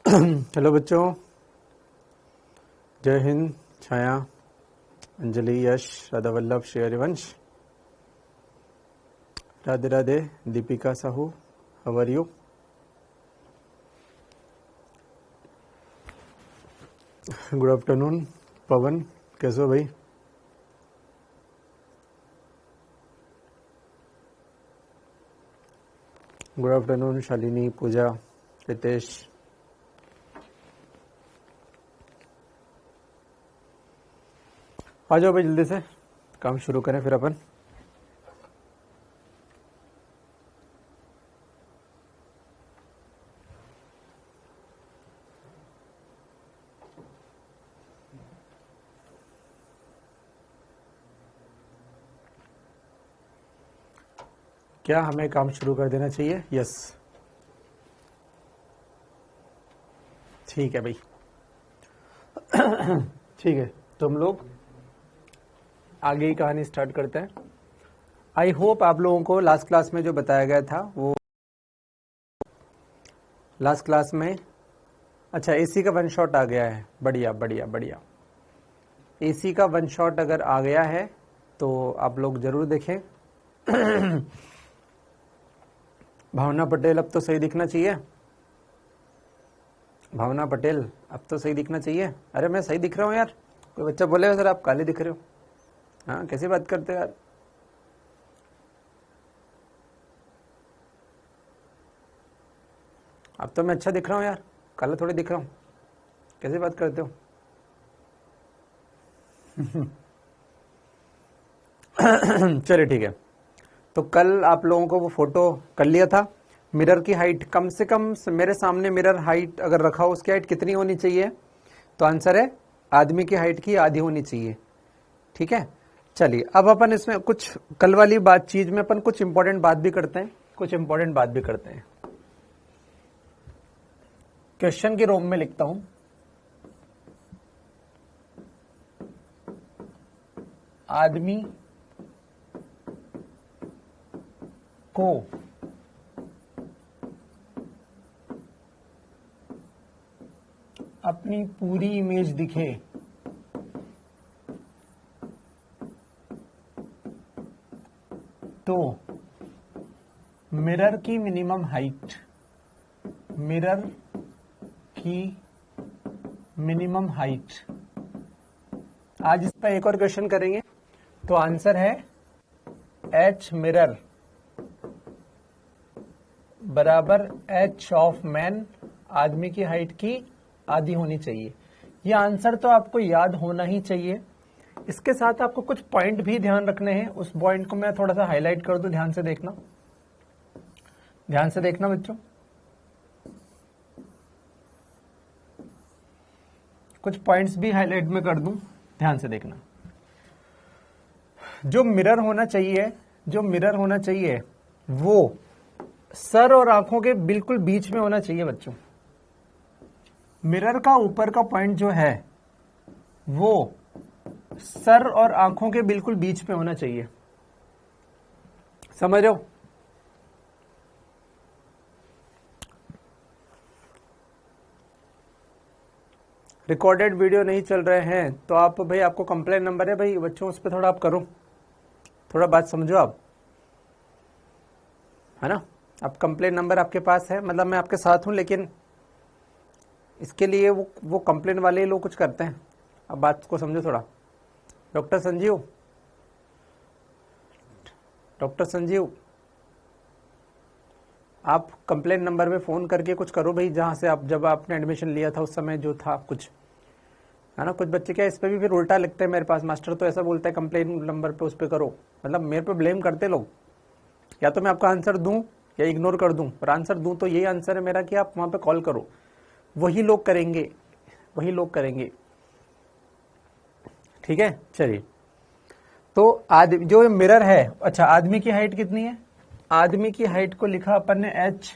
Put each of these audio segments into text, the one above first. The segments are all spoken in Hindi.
हेलो बच्चों, Jai Hind. Chhaya, Anjali, Yash, Radha Vallabh, Shri Harivansh, Radhe Radhe. Deepika Sahu, how are you? Good afternoon. Pawan, कैसे हो भाई? Good afternoon Shalini, Pooja, Ritesh. आ जाओ भाई, जल्दी से काम शुरू करें फिर अपन। क्या हमें काम शुरू कर देना चाहिए? यस, ठीक है भाई। ठीक है, तो हम लोग आगे ही कहानी स्टार्ट करते हैं। आई होप आप लोगों को लास्ट क्लास में जो बताया गया था वो लास्ट क्लास में, अच्छा एसी का वन शॉट आ गया है। बढ़िया बढ़िया बढ़िया। एसी का वन शॉट अगर आ गया है तो आप लोग जरूर देखें। भावना पटेल, अब तो सही दिखना चाहिए। भावना पटेल, अब तो सही दिखना चाहिए। अरे मैं सही दिख रहा हूँ यार। कोई बच्चा बोलेगा सर आप काले दिख रहे हो। हाँ, कैसी बात करते हो यार। अब तो मैं अच्छा दिख रहा हूँ यार, काला थोड़ी दिख रहा हूँ। कैसी बात करते हो। चलिए ठीक है। तो कल आप लोगों को वो फोटो कर लिया था। मिरर की हाइट कम से कम, मेरे सामने मिरर हाइट अगर रखा हो उसकी हाइट कितनी होनी चाहिए? तो आंसर है आदमी की हाइट की आधी होनी चाहिए। ठीक है, चलिए अब अपन इसमें कुछ कल वाली बात चीज में अपन कुछ इंपॉर्टेंट बात भी करते हैं, कुछ इंपॉर्टेंट बात भी करते हैं। क्वेश्चन के रूप में लिखता हूं, आदमी को अपनी पूरी इमेज दिखे तो मिरर की मिनिमम हाइट, मिरर की मिनिमम हाइट, आज इस पर एक और क्वेश्चन करेंगे। तो आंसर है एच मिरर बराबर एच ऑफ मैन, आदमी की हाइट की आधी होनी चाहिए। यह आंसर तो आपको याद होना ही चाहिए। इसके साथ आपको कुछ पॉइंट भी ध्यान रखने हैं। उस पॉइंट को मैं थोड़ा सा हाईलाइट कर दूं, ध्यान से देखना, ध्यान से देखना बच्चों। कुछ पॉइंट्स भी हाईलाइट में कर दूं, ध्यान से देखना। जो मिरर होना चाहिए, जो मिरर होना चाहिए वो सर और आंखों के बिल्कुल बीच में होना चाहिए बच्चों। मिरर का ऊपर का पॉइंट जो है वो सर और आंखों के बिल्कुल बीच में होना चाहिए। समझ रहे हो? रिकॉर्डेड वीडियो नहीं चल रहे हैं तो आप भाई, आपको कंप्लेन नंबर है भाई बच्चों, उस पर थोड़ा आप करो, थोड़ा बात समझो आप, है ना। अब कंप्लेन नंबर आपके पास है, मतलब मैं आपके साथ हूं, लेकिन इसके लिए वो कंप्लेन वाले लोग कुछ करते हैं। अब बात को समझो थोड़ा। डॉक्टर संजीव, डॉक्टर संजीव, आप कंप्लेन नंबर पे फोन करके कुछ करो भाई, जहां से आप, जब आपने एडमिशन लिया था उस समय जो था कुछ, है ना। कुछ बच्चे क्या इस पे भी फिर उल्टा लिखते हैं मेरे पास, मास्टर तो ऐसा बोलता है कंप्लेन नंबर पे उस पे करो, मतलब मेरे पे ब्लेम करते लोग। या तो मैं आपका आंसर दूं या इग्नोर कर दूं, पर आंसर दूं तो यही आंसर है मेरा कि आप वहां पे कॉल करो। वही लोग करेंगे, वही लोग करेंगे। ठीक है, चलिए। तो जो मिरर है, अच्छा आदमी की हाइट कितनी है? आदमी की हाइट को लिखा अपन ने h,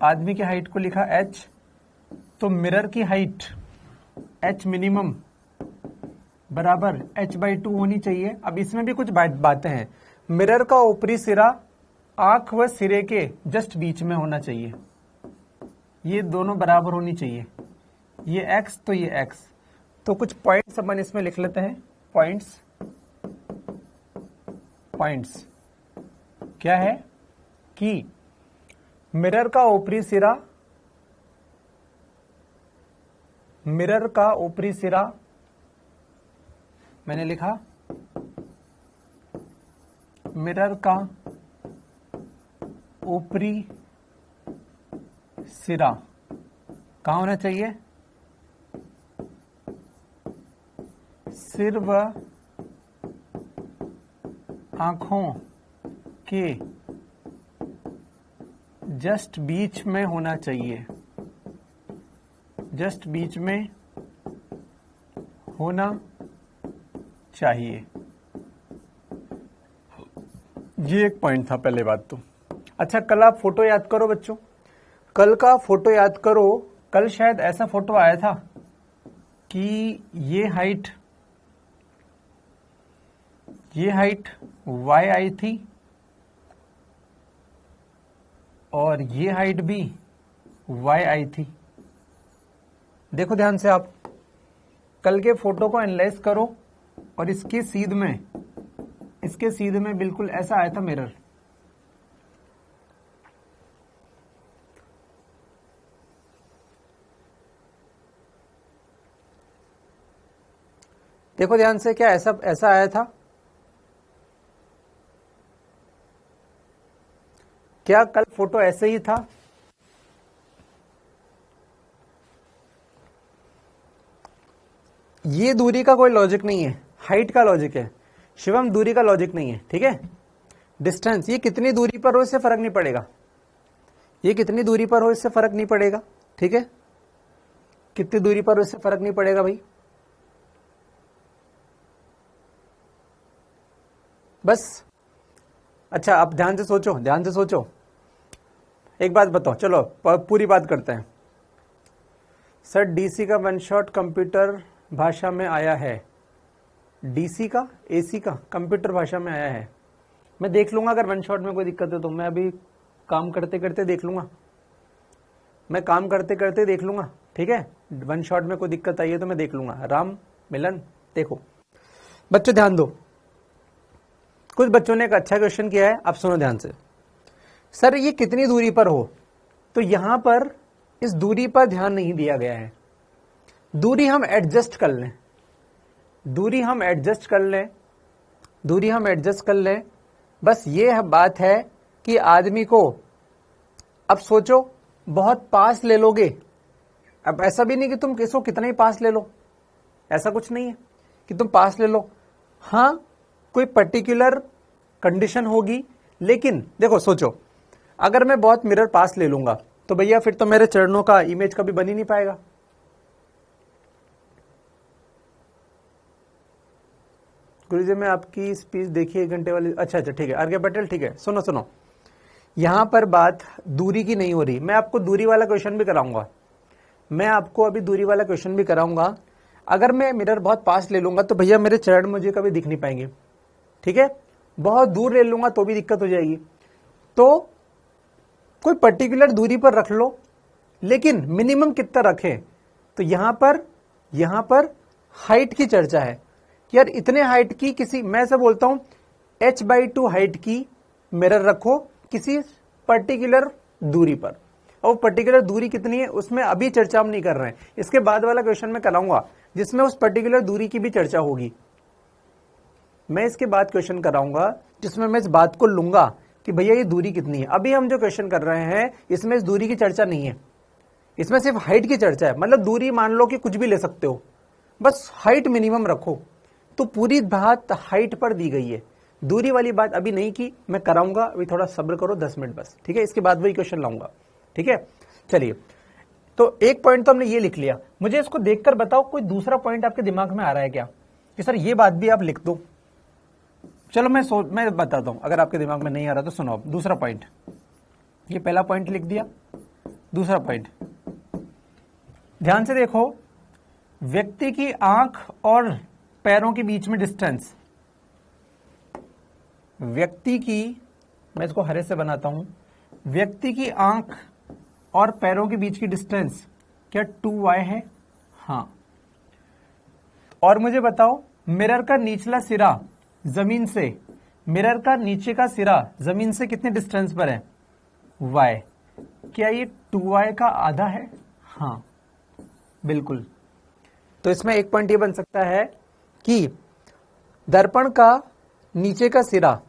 आदमी की हाइट को लिखा h, तो मिरर की हाइट h मिनिमम बराबर h/2 होनी चाहिए। अब इसमें भी कुछ बातें हैं। मिरर का ऊपरी सिरा आंख व सिरे के जस्ट बीच में होना चाहिए। ये दोनों बराबर होनी चाहिए, ये x तो ये x, तो कुछ पॉइंट्स अपन इसमें लिख लेते हैं। पॉइंट्स क्या है कि मिरर का ऊपरी सिरा मैंने लिखा, मिरर का ऊपरी सिरा कहाँ होना चाहिए? सिर व आंखों के जस्ट बीच में होना चाहिए, जस्ट बीच में होना चाहिए। ये एक पॉइंट था पहले बात तो। अच्छा, कल आप फोटो याद करो बच्चों, कल का फोटो याद करो। कल शायद ऐसा फोटो आया था कि ये हाइट y आई थी और ये हाइट भी y आई थी। देखो ध्यान से, आप कल के फोटो को एनालाइज करो और इसके सीध में बिल्कुल ऐसा आया था मिरर। देखो ध्यान से, क्या ऐसा आया था? क्या कल फोटो ऐसे ही था? ये दूरी का कोई लॉजिक नहीं है, हाइट का लॉजिक है शिवम, दूरी का लॉजिक नहीं है, ठीक है। डिस्टेंस, ये कितनी दूरी पर हो इससे फर्क नहीं पड़ेगा, ये कितनी दूरी पर हो इससे फर्क नहीं पड़ेगा, ठीक है। कितनी दूरी पर हो इससे फर्क नहीं पड़ेगा भाई, बस। अच्छा, आप ध्यान से सोचो, एक बात बताओ, चलो पूरी बात करते हैं। सर डीसी का वन शॉट कंप्यूटर भाषा में आया है, डीसी का एसी का कंप्यूटर भाषा में आया है। मैं देख लूंगा अगर वन शॉट में कोई दिक्कत है तो, मैं अभी काम करते करते देख लूंगा, ठीक है। वन शॉट में कोई दिक्कत आई है तो मैं देख लूंगा। राम मिलन, देखो बच्चों ध्यान दो, कुछ बच्चों ने एक अच्छा क्वेश्चन किया है, आप सुनो ध्यान से। सर ये कितनी दूरी पर हो, तो यहां पर इस दूरी पर ध्यान नहीं दिया गया है। दूरी हम एडजस्ट कर लें, बस ये बात है कि आदमी को, अब सोचो बहुत पास ले लोगे, अब ऐसा भी नहीं कि तुम किसको कितना ही पास ले लो, ऐसा कुछ नहीं है कि तुम पास ले लो। हाँ, कोई पर्टिकुलर कंडीशन होगी, लेकिन देखो सोचो, अगर मैं बहुत मिरर पास ले लूंगा तो भैया फिर तो मेरे चरणों का इमेज कभी बन ही नहीं पाएगा। गुरुजी मैं आपकी स्पीच देखी 1 घंटे वाली, अच्छा ठीक है। आर्य पटेल, ठीक है, सुनो, यहां पर बात दूरी की नहीं हो रही। मैं आपको दूरी वाला क्वेश्चन भी कराऊंगा, अगर मैं मिरर बहुत पास ले लूंगा तो भैया मेरे चरण मुझे कभी दिख नहीं पाएंगे, ठीक है। बहुत दूर ले लूंगा तो भी दिक्कत हो जाएगी। तो कोई पर्टिकुलर दूरी पर रख लो, लेकिन मिनिमम कितना रखें, तो यहां पर हाइट की चर्चा है कि यार इतने हाइट की किसी, मैं ऐसा बोलता हूं h/2 हाइट की मिरर रखो किसी पर्टिकुलर दूरी पर। और पर्टिकुलर दूरी कितनी है उसमें अभी चर्चा हम नहीं कर रहे हैं, इसके बाद वाला क्वेश्चन मैं कराऊंगा जिसमें उस पर्टिकुलर दूरी की भी चर्चा होगी। मैं इसके बाद क्वेश्चन कराऊंगा जिसमें मैं इस बात को लूंगा कि भैया ये दूरी कितनी है। अभी हम जो क्वेश्चन कर रहे हैं इसमें इस दूरी की चर्चा नहीं है, इसमें सिर्फ हाइट की चर्चा है। मतलब दूरी मान लो कि कुछ भी ले सकते हो, बस हाइट मिनिमम रखो। तो पूरी बात हाइट पर दी गई है, दूरी वाली बात अभी नहीं की, मैं कराऊंगा, अभी थोड़ा सब्र करो 10 मिनट बस, ठीक है। इसके बाद वही क्वेश्चन लाऊंगा, ठीक है। चलिए, तो एक पॉइंट तो हमने ये लिख लिया, मुझे इसको देखकर बताओ कोई दूसरा पॉइंट आपके दिमाग में आ रहा है क्या कि सर ये बात भी आप लिख दो। चलो मैं बताता हूं, अगर आपके दिमाग में नहीं आ रहा तो सुनो। दूसरा पॉइंट, ये पहला पॉइंट लिख दिया, दूसरा पॉइंट ध्यान से देखो, व्यक्ति की आंख और पैरों के बीच में डिस्टेंस, व्यक्ति की, मैं इसको हरे से बनाता हूं, व्यक्ति की आंख और पैरों के बीच की डिस्टेंस क्या 2y है? हाँ। और मुझे बताओ मिरर का निचला सिरा जमीन से, मिरर का नीचे का सिरा जमीन से कितने डिस्टेंस पर है? y। क्या ये 2y का आधा है? हाँ बिल्कुल। तो इसमें एक पॉइंट ये बन सकता है कि दर्पण का नीचे का सिरा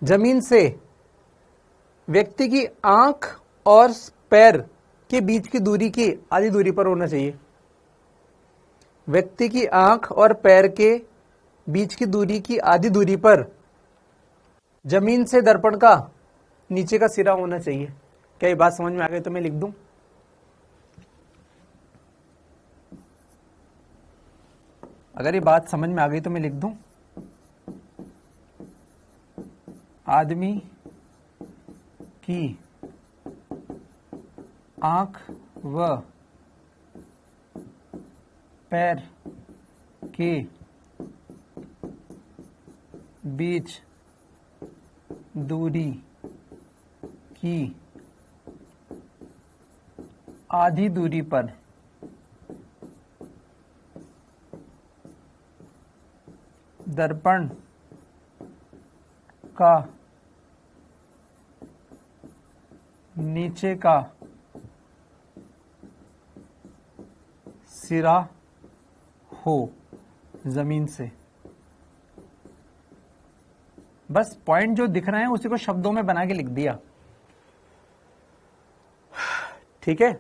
जमीन से व्यक्ति की आंख और पैर के बीच की दूरी की आधी दूरी पर होना चाहिए। व्यक्ति की आंख और पैर के बीच की दूरी की आधी दूरी पर जमीन से दर्पण का नीचे का सिरा होना चाहिए। क्या ये बात समझ में आ गई? तो मैं लिख दूं, अगर ये बात समझ में आ गई तो मैं लिख दूं, आदमी की आंख व पैर के बीच दूरी की आधी दूरी पर दर्पण का नीचे का सिरा हो जमीन से। बस पॉइंट जो दिख रहे हैं उसी को शब्दों में बना के लिख दिया। ठीक है।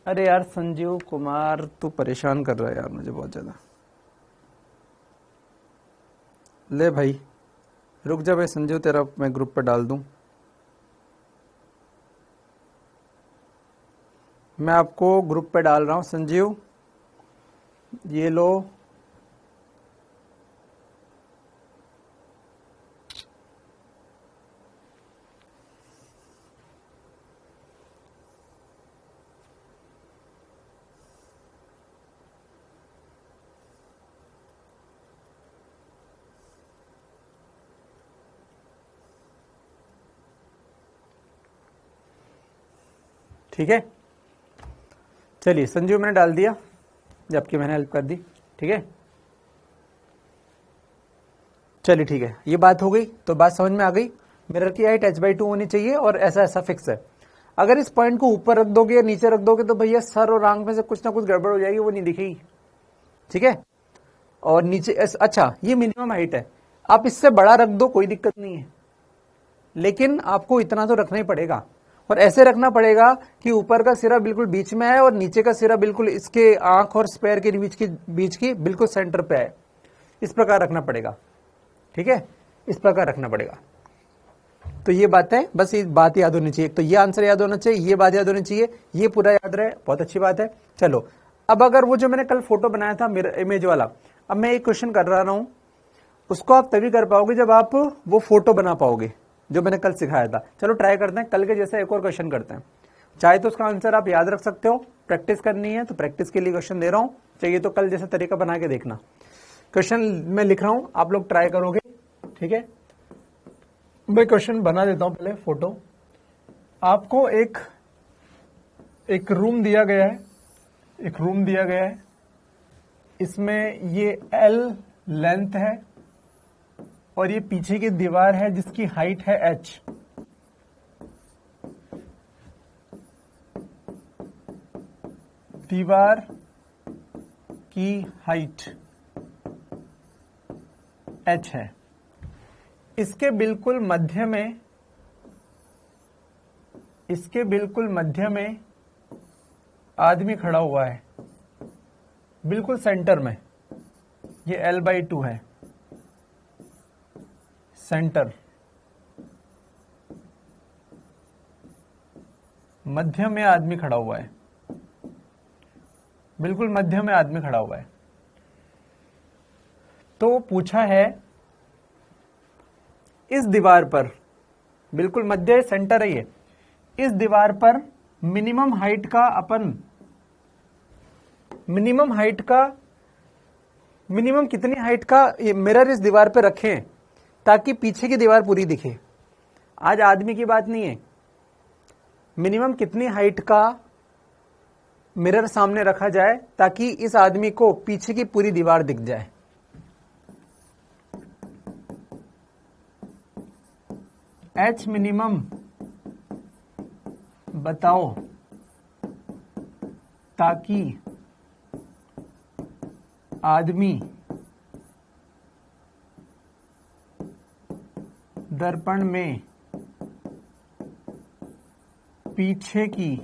अरे यार संजीव कुमार तू परेशान कर रहा है यार मुझे बहुत ज्यादा। ले भाई रुक जा भाई संजीव, तेरा मैं ग्रुप पे डाल दूं। मैं आपको ग्रुप पे डाल रहा हूं संजीव, ये लो। ठीक है, चलिए संजीव मैंने डाल दिया, जबकि मैंने हेल्प कर दी। ठीक है, चलिए ठीक है, ये बात हो गई। तो बात समझ में आ गई, मिरर की हाइट h/2 होनी चाहिए और ऐसा ऐसा फिक्स है। अगर इस पॉइंट को ऊपर रख दोगे या नीचे रख दोगे तो भैया सर और आंख में से कुछ ना कुछ गड़बड़ हो जाएगी, वो नहीं दिखेगी। ठीक है, और नीचे अच्छा ये मिनिमम हाइट है, आप इससे बड़ा रख दो कोई दिक्कत नहीं है, लेकिन आपको इतना तो रखना ही पड़ेगा। और ऐसे रखना पड़ेगा कि ऊपर का सिरा बिल्कुल बीच में है और नीचे का सिरा बिल्कुल इसके आंख और पैर के बीच की बिल्कुल सेंटर पे है। इस प्रकार रखना पड़ेगा। ठीक है, इस प्रकार रखना पड़ेगा। तो ये बात है, बस ये बात याद होनी चाहिए। तो ये आंसर याद होना चाहिए, ये बात याद होनी चाहिए, ये पूरा याद रहे, बहुत अच्छी बात है। चलो अब अगर वो जो मैंने कल फोटो बनाया था इमेज वाला, अब मैं एक क्वेश्चन कर रहा हूं, उसको आप तभी कर पाओगे जब आप वो फोटो बना पाओगे जो मैंने कल सिखाया था। चलो ट्राई करते हैं, कल के जैसे एक और क्वेश्चन करते हैं। चाहे तो उसका आंसर आप याद रख सकते हो, प्रैक्टिस करनी है तो प्रैक्टिस के लिए क्वेश्चन दे रहा हूं, चाहिए तो कल जैसा तरीका बना के देखना। क्वेश्चन मैं लिख रहा हूं, आप लोग ट्राई करोगे। ठीक है, मैं क्वेश्चन बना देता हूं। पहले फोटो, आपको एक रूम दिया गया है, एक रूम दिया गया है, इसमें ये L लेंथ है और ये पीछे की दीवार है जिसकी हाइट है h। दीवार की हाइट h है। इसके बिल्कुल मध्य में आदमी खड़ा हुआ है, बिल्कुल सेंटर में। ये L/2 है, सेंटर, मध्य में आदमी खड़ा हुआ है, बिल्कुल मध्य में आदमी खड़ा हुआ है। तो पूछा है इस दीवार पर, बिल्कुल मध्य सेंटर है ये, इस दीवार पर मिनिमम कितनी हाइट का ये मिरर इस दीवार पे रखें ताकि पीछे की दीवार पूरी दिखे। आज आदमी की बात नहीं है, मिनिमम कितनी हाइट का मिरर सामने रखा जाए ताकि इस आदमी को पीछे की पूरी दीवार दिख जाए? एच मिनिमम बताओ ताकि आदमी दर्पण में पीछे की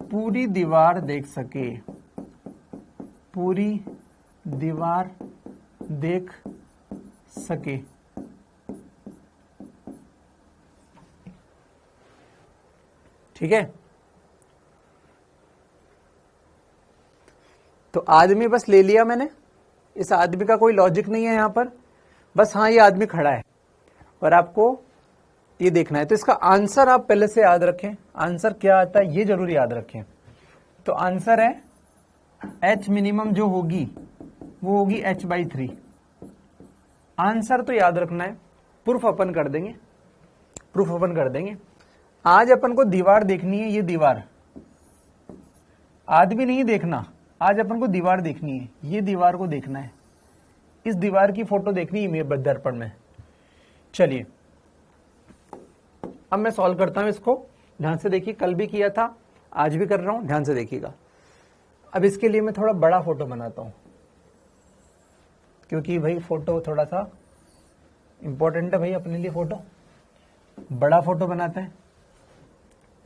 पूरी दीवार देख सके, पूरी दीवार देख सके। ठीक है, तो आदमी बस ले लिया मैंने, इस आदमी का कोई लॉजिक नहीं है यहां पर, बस हाँ ये आदमी खड़ा है और आपको ये देखना है। तो इसका आंसर आप पहले से याद रखें, आंसर क्या आता है ये जरूर याद रखें। तो आंसर है एच मिनिमम जो होगी वो होगी h/3। आंसर तो याद रखना है, प्रूफ अपन कर देंगे, प्रूफ अपन कर देंगे। आज अपन को दीवार देखनी है, ये दीवार, आदमी नहीं देखना, आज अपन को दीवार देखनी है, ये दीवार को देखना है, इस दीवार की फोटो देखनी है मेरे दर्पण में। चलिए अब मैं सॉल्व करता हूं इसको, ध्यान से देखिए, कल भी किया था आज भी कर रहा हूं, ध्यान से देखिएगा। अब इसके लिए मैं थोड़ा बड़ा फोटो बनाता हूं क्योंकि भाई फोटो थोड़ा सा इंपॉर्टेंट है भाई अपने लिए। फोटो बड़ा फोटो बनाते हैं,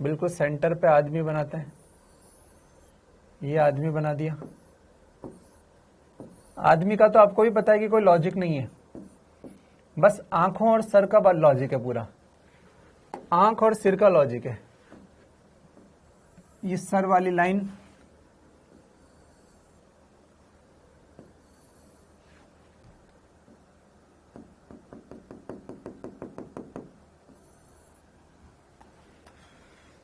बिल्कुल सेंटर पे आदमी बनाते हैं, ये आदमी बना दिया। आदमी का तो आपको भी पता है कि कोई लॉजिक नहीं है, बस आंखों और सर का लॉजिक है, पूरा आंख और सिर का लॉजिक है। ये सर वाली लाइन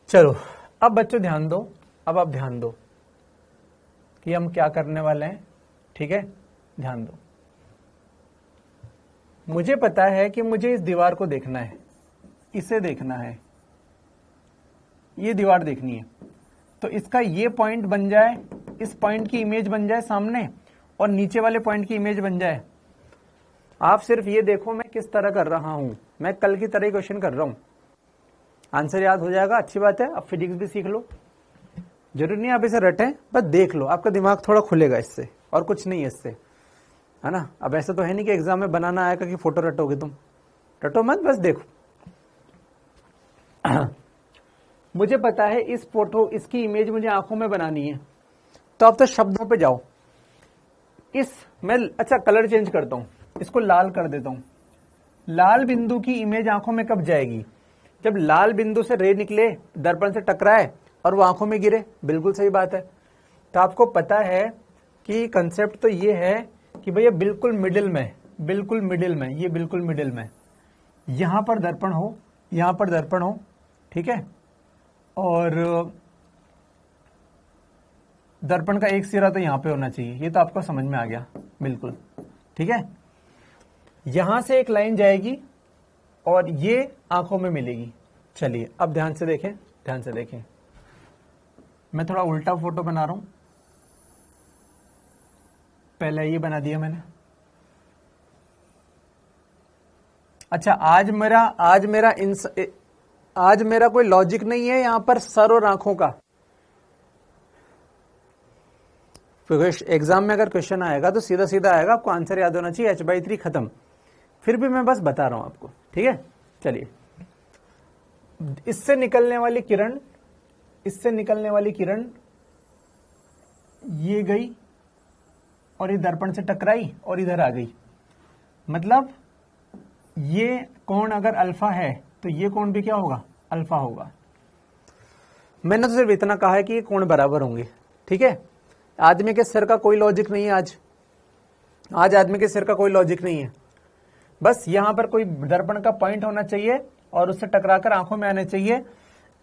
चलो अब बच्चों ध्यान दो, अब आप ध्यान दो कि हम क्या करने वाले हैं। ठीक है, ध्यान दो। मुझे पता है कि मुझे इस दीवार को देखना है, इसे देखना है, ये दीवार देखनी है। तो इसका ये पॉइंट बन जाए, इस पॉइंट की इमेज बन जाए सामने, और नीचे वाले पॉइंट की इमेज बन जाए। आप सिर्फ ये देखो मैं किस तरह कर रहा हूं, मैं कल की तरह ही क्वेश्चन कर रहा हूं। आंसर याद हो जाएगा, अच्छी बात है। अब फिजिक्स भी सीख लो, जरूरी नहीं आप इसे रटें, बस देख लो, आपका दिमाग थोड़ा खुलेगा इससे, और कुछ नहीं है इससे, है ना। अब ऐसा तो है नहीं कि एग्जाम में बनाना आएगा कि फोटो रटोगे तुम, रटो मत, बस देखो। मुझे पता है इस फोटो, इसकी इमेज मुझे आंखों में बनानी है, तो अब तो शब्दों पे जाओ। मैं अच्छा कलर चेंज करता हूं, इसको लाल कर देता हूं। लाल बिंदु की इमेज आंखों में कब जाएगी? जब लाल बिंदु से रे निकले, दर्पण से टकराए और वो आंखों में गिरे। बिल्कुल सही बात है। तो आपको पता है कि कंसेप्ट तो ये है कि भैया बिल्कुल मिडिल में, बिल्कुल मिडिल में, ये बिल्कुल मिडिल में, यहां पर दर्पण हो, यहां पर दर्पण हो, ठीक है। और दर्पण का एक सिरा तो यहां पे होना चाहिए, ये तो आपको समझ में आ गया, बिल्कुल ठीक है। यहां से एक लाइन जाएगी और ये आंखों में मिलेगी। चलिए अब ध्यान से देखें, ध्यान से देखें, मैं थोड़ा उल्टा फोटो बना रहा हूं, पहले ये बना दिया मैंने। अच्छा आज मेरा कोई लॉजिक नहीं है यहां पर सर और आंखों का। एग्जाम में अगर क्वेश्चन आएगा तो सीधा सीधा आएगा, आपको आंसर याद होना चाहिए, h/3 खत्म। फिर भी मैं बस बता रहा हूं आपको, ठीक है। चलिए, इससे निकलने वाली किरण, इससे निकलने वाली किरण ये गई और ये दर्पण से टकराई और इधर आ गई। मतलब ये कोण अगर अल्फा है तो ये कोण भी क्या होगा? अल्फा होगा। मैंने तो सिर्फ इतना कहा है कि ये कोण बराबर होंगे, ठीक है। आदमी के सिर का कोई लॉजिक नहीं है आज आदमी के सिर का कोई लॉजिक नहीं है। बस यहां पर कोई दर्पण का पॉइंट होना चाहिए और उससे टकराकर आंखों में आने चाहिए।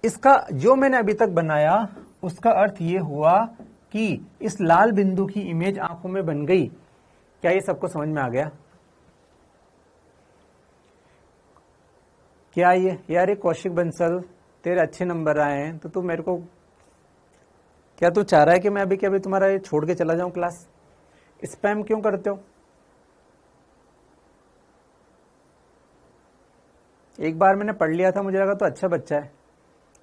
इसका जो मैंने अभी तक बनाया उसका अर्थ ये हुआ कि इस लाल बिंदु की इमेज आंखों में बन गई। क्या ये सबको समझ में आ गया? क्या ये यार, ये कौशिक बंसल, तेरे अच्छे नंबर आए हैं तो तू मेरे को, क्या तू चाह रहा है कि मैं अभी के अभी तुम्हारा ये छोड़ के चला जाऊं क्लास? स्पैम क्यों करते हो? एक बार मैंने पढ़ लिया था, मुझे लगा तो अच्छा बच्चा है,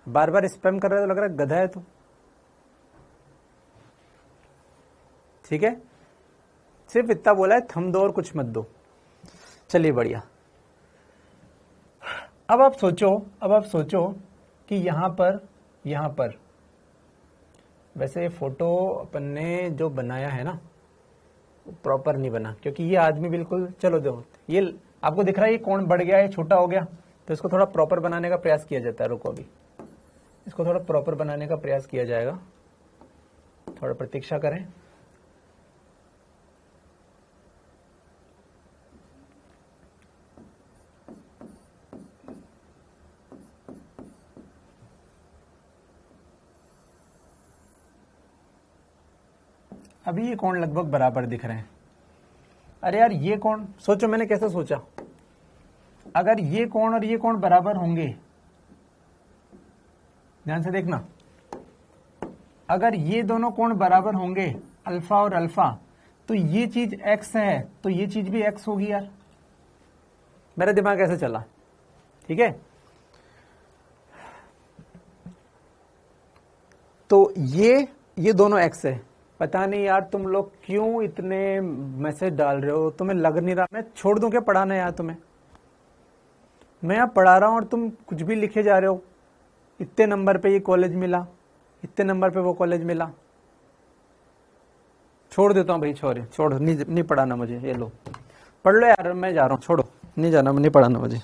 बार बार स्पैम कर रहा है तो लग रहा है गधा है तू। ठीक है, सिर्फ इतना बोला है, थम दो और कुछ मत दो। चलिए बढ़िया। अब आप सोचो कि यहां पर वैसे फोटो अपन ने जो बनाया है ना, प्रॉपर नहीं बना, क्योंकि ये आदमी बिल्कुल, चलो देखो, ये आपको दिख रहा है ये कौन बढ़ गया है, छोटा हो गया, तो इसको थोड़ा प्रॉपर बनाने का प्रयास किया जाता है। रुको, अभी इसको थोड़ा प्रॉपर बनाने का प्रयास किया जाएगा, थोड़ा प्रतीक्षा करें। अभी ये कोण लगभग बराबर दिख रहे हैं। अरे यार, ये कोण सोचो, मैंने कैसे सोचा, अगर ये कोण और ये कोण बराबर होंगे, ध्यान से देखना, अगर ये दोनों कोण बराबर होंगे, अल्फा और अल्फा, तो ये चीज x है तो ये चीज भी x होगी यार। मेरा दिमाग ऐसे चला, ठीक है। तो ये दोनों x है। पता नहीं यार तुम लोग क्यों इतने मैसेज डाल रहे हो, तुम्हें लग नहीं रहा मैं छोड़ दूं क्या पढ़ाना यार तुम्हें? मैं यहाँ पढ़ा रहा हूं और तुम कुछ भी लिखे जा रहे हो, इतने नंबर पे ये कॉलेज मिला, इतने नंबर पे वो कॉलेज मिला। छोड़ देता हूँ भाई, छोड़, नहीं पढ़ाना मुझे, ये लो पढ़ लो यार, मैं जा रहा हूँ, छोड़ो, नहीं जाना, नहीं पढ़ाना मुझे।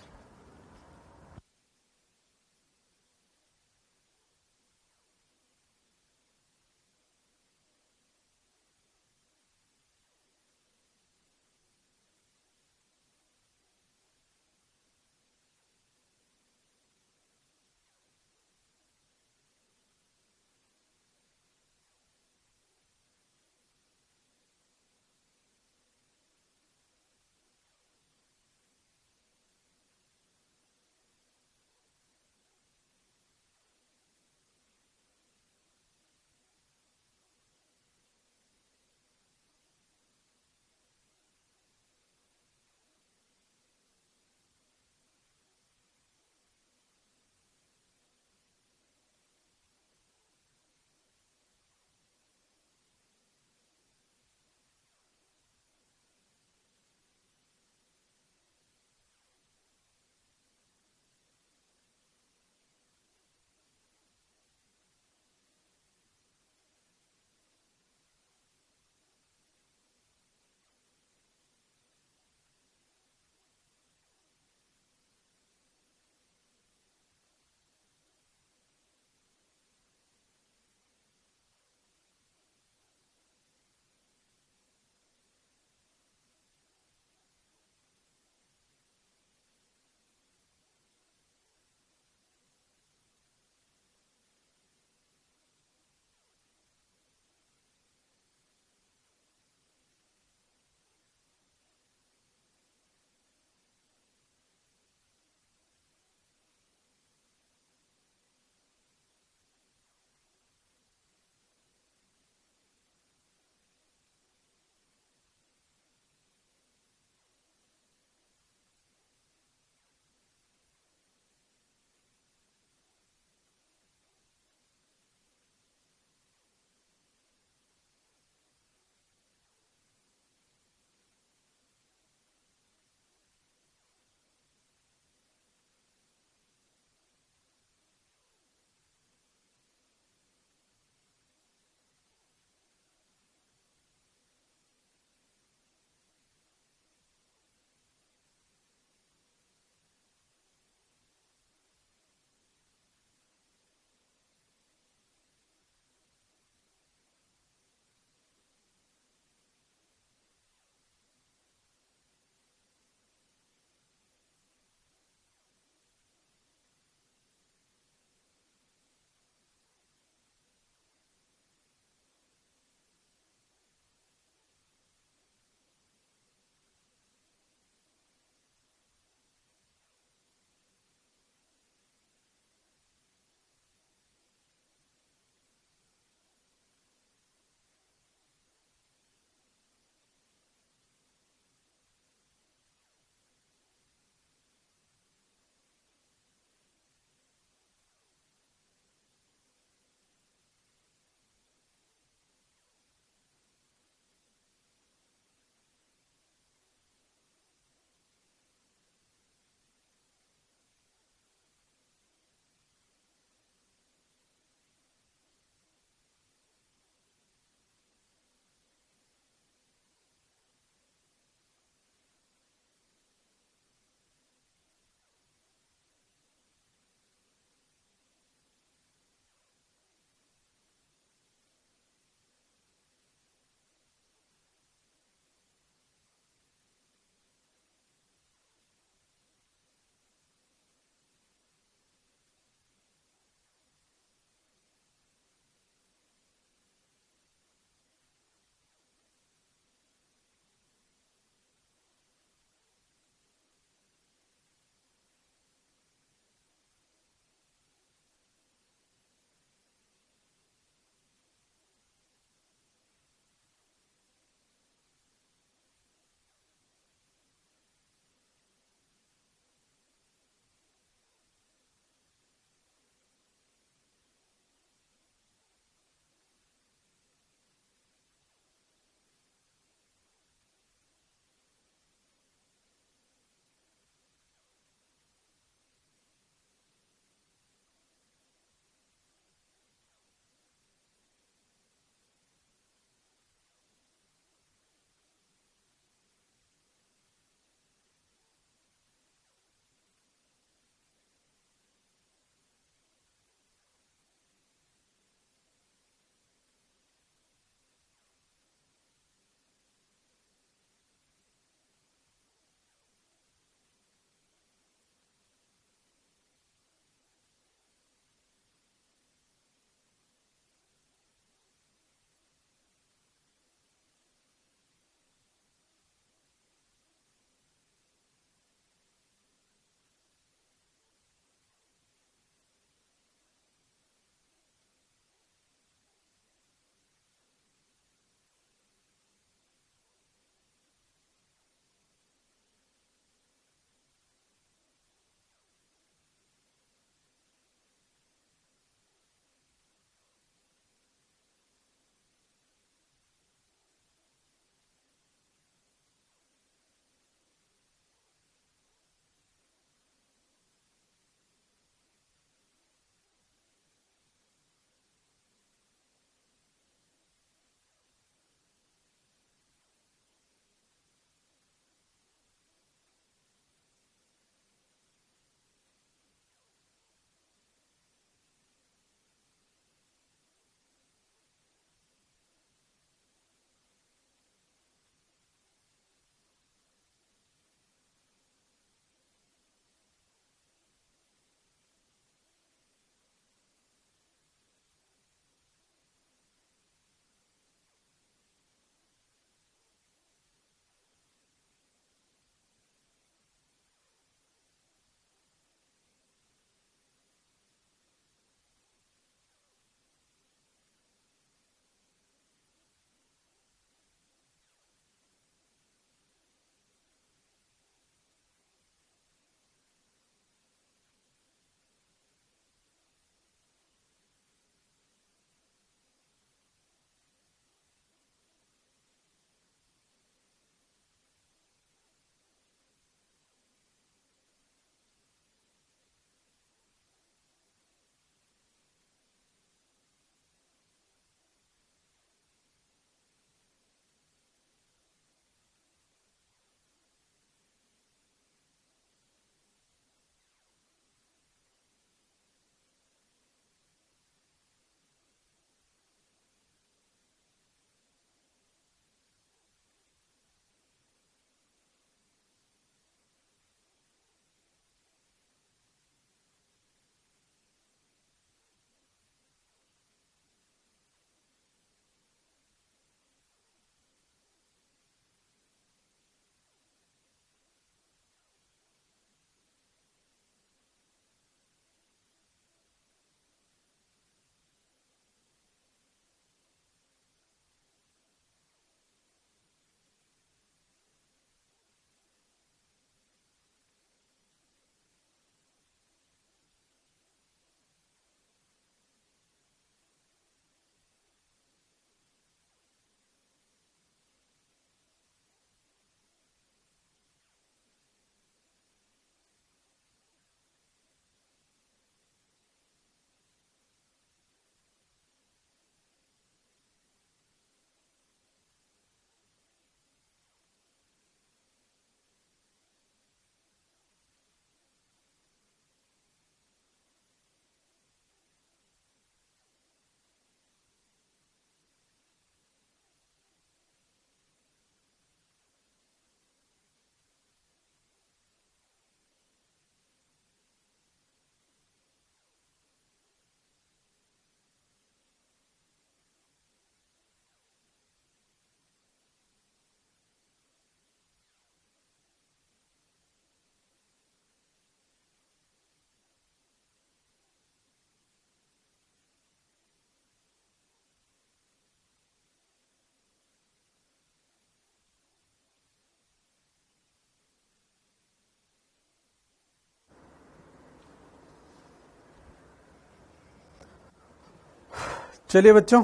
चलिए बच्चों,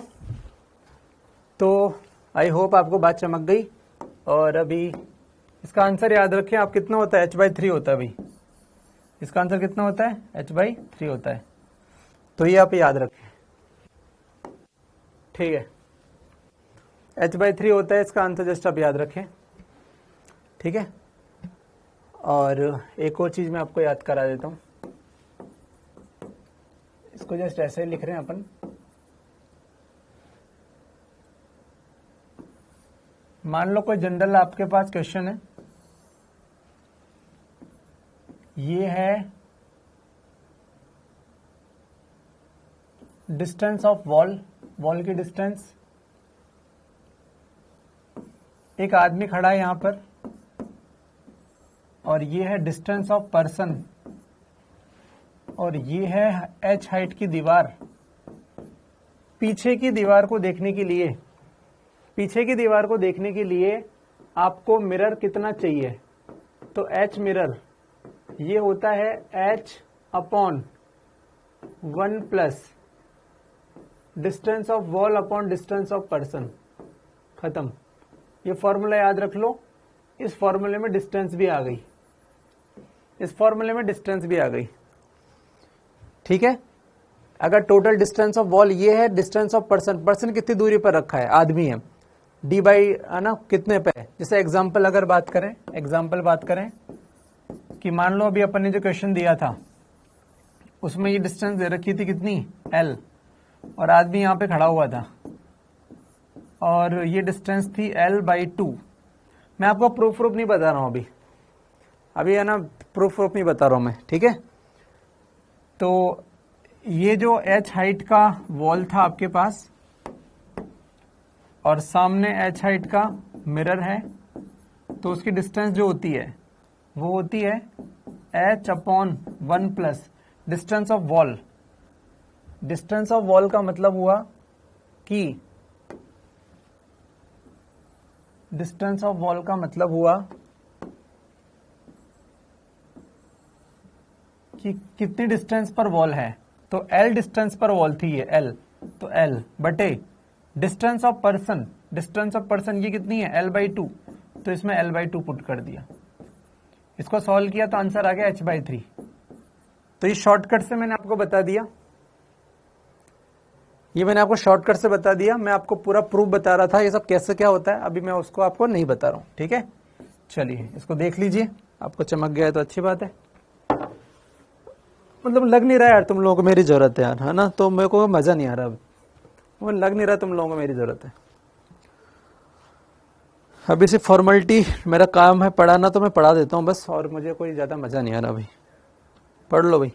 तो आई होप आपको बात चमक गई। और अभी इसका आंसर याद रखें आप, कितना होता है, h/3 होता है भाई। इसका आंसर कितना होता है, h/3 होता है। तो ये आप याद रखें, ठीक है। h/3 होता है इसका आंसर, जस्ट आप याद रखें, ठीक है। और एक और चीज मैं आपको याद करा देता हूं, इसको जस्ट ऐसे लिख रहे हैं अपन। मान लो कोई जनरल आपके पास क्वेश्चन है, ये है डिस्टेंस ऑफ वॉल, वॉल की डिस्टेंस। एक आदमी खड़ा है यहां पर, और ये है डिस्टेंस ऑफ पर्सन, और ये है h हाइट की दीवार। पीछे की दीवार को देखने के लिए, पीछे की दीवार को देखने के लिए आपको मिरर कितना चाहिए, तो h मिरर ये होता है h/1 plus distance of wall upon distance of person. खत्म। ये फॉर्मूला याद रख लो। इस फॉर्मूले में डिस्टेंस भी आ गई, इस फॉर्मूले में डिस्टेंस भी आ गई, ठीक है। अगर टोटल डिस्टेंस ऑफ वॉल ये है, डिस्टेंस ऑफ पर्सन, पर्सन कितनी दूरी पर रखा है, आदमी है, डी बाई है ना कितने पे है। जैसे एग्जाम्पल अगर बात करें, एग्जाम्पल बात करें कि मान लो अभी अपन ने जो क्वेश्चन दिया था उसमें ये डिस्टेंस दे रखी थी कितनी, l, और आदमी यहाँ पे खड़ा हुआ था, और ये डिस्टेंस थी l/2। मैं आपको प्रूफ नहीं बता रहा हूं अभी, अभी है ना प्रूफ नहीं बता रहा हूं मैं, ठीक है। तो ये जो h हाइट का वॉल था आपके पास, और सामने h हाइट का मिरर है, तो उसकी डिस्टेंस जो होती है वो होती है h/1 plus distance of wall. Distance of wall का मतलब हुआ कि डिस्टेंस ऑफ वॉल का मतलब हुआ कि कितनी डिस्टेंस पर वॉल है, तो l डिस्टेंस पर वॉल थी ये l, तो l बटे distance of person, distance of person ये कितनी है l/2, तो इसमें l/2 पुट कर दिया। इसको सॉल्व किया तो आंसर आ गया h/3। तो ये शॉर्टकट से मैंने आपको बता दिया, ये मैंने आपको शॉर्टकट से बता दिया। मैं आपको पूरा प्रूफ बता रहा था ये सब कैसे क्या होता है, अभी मैं उसको आपको नहीं बता रहा हूं, ठीक है। चलिए इसको देख लीजिए, आपको चमक गया है तो अच्छी बात है। मतलब लग नहीं रहा यार तुम लोगों को मेरी जरूरत है यार, है ना, तो मेरे को मजा नहीं आ रहा, वो लग नहीं रहा तुम लोगों को मेरी जरूरत है। अभी सिर्फ फॉर्मेलिटी मेरा काम है पढ़ाना, तो मैं पढ़ा देता हूँ बस, और मुझे कोई ज्यादा मजा नहीं आ रहा भाई। पढ़ लो भाई।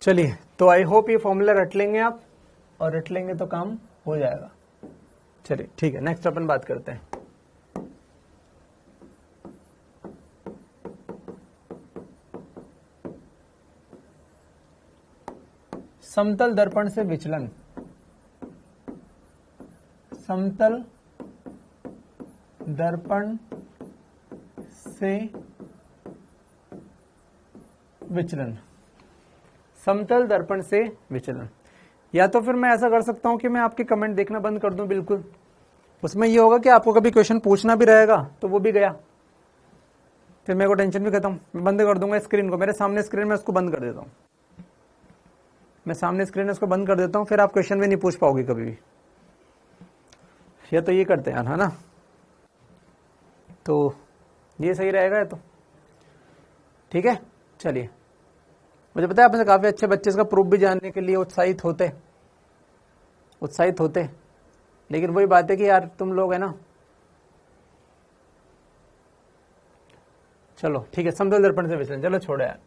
चलिए, तो आई होप ये फॉर्मूला रट लेंगे आप, और रट लेंगे तो काम हो जाएगा। चलिए ठीक है, नेक्स्ट अपन बात करते हैं। समतल दर्पण से विचलन, समतल दर्पण से विचलन, समतल दर्पण से विचलन। या तो फिर मैं ऐसा कर सकता हूं कि मैं आपके कमेंट देखना बंद कर दूं बिल्कुल, उसमें ये होगा कि आपको कभी क्वेश्चन पूछना भी रहेगा तो वो भी गया, फिर मेरे को टेंशन भी खत्म। मैं बंद कर दूंगा स्क्रीन को, मेरे सामने स्क्रीन में उसको बंद कर देता हूं, मैं सामने स्क्रीन में उसको बंद कर देता हूं, फिर आप क्वेश्चन भी नहीं पूछ पाओगे कभी भी। या तो ये करते हैं है ना, तो ये सही रहेगा, तो ठीक है। चलिए, मुझे पता है आपने काफी अच्छे बच्चे इसका प्रूफ भी जानने के लिए उत्साहित होते, लेकिन वही बात है कि यार तुम लोग है ना। चलो ठीक है, समतल दर्पण से विचलन, चलो छोड़ो यार,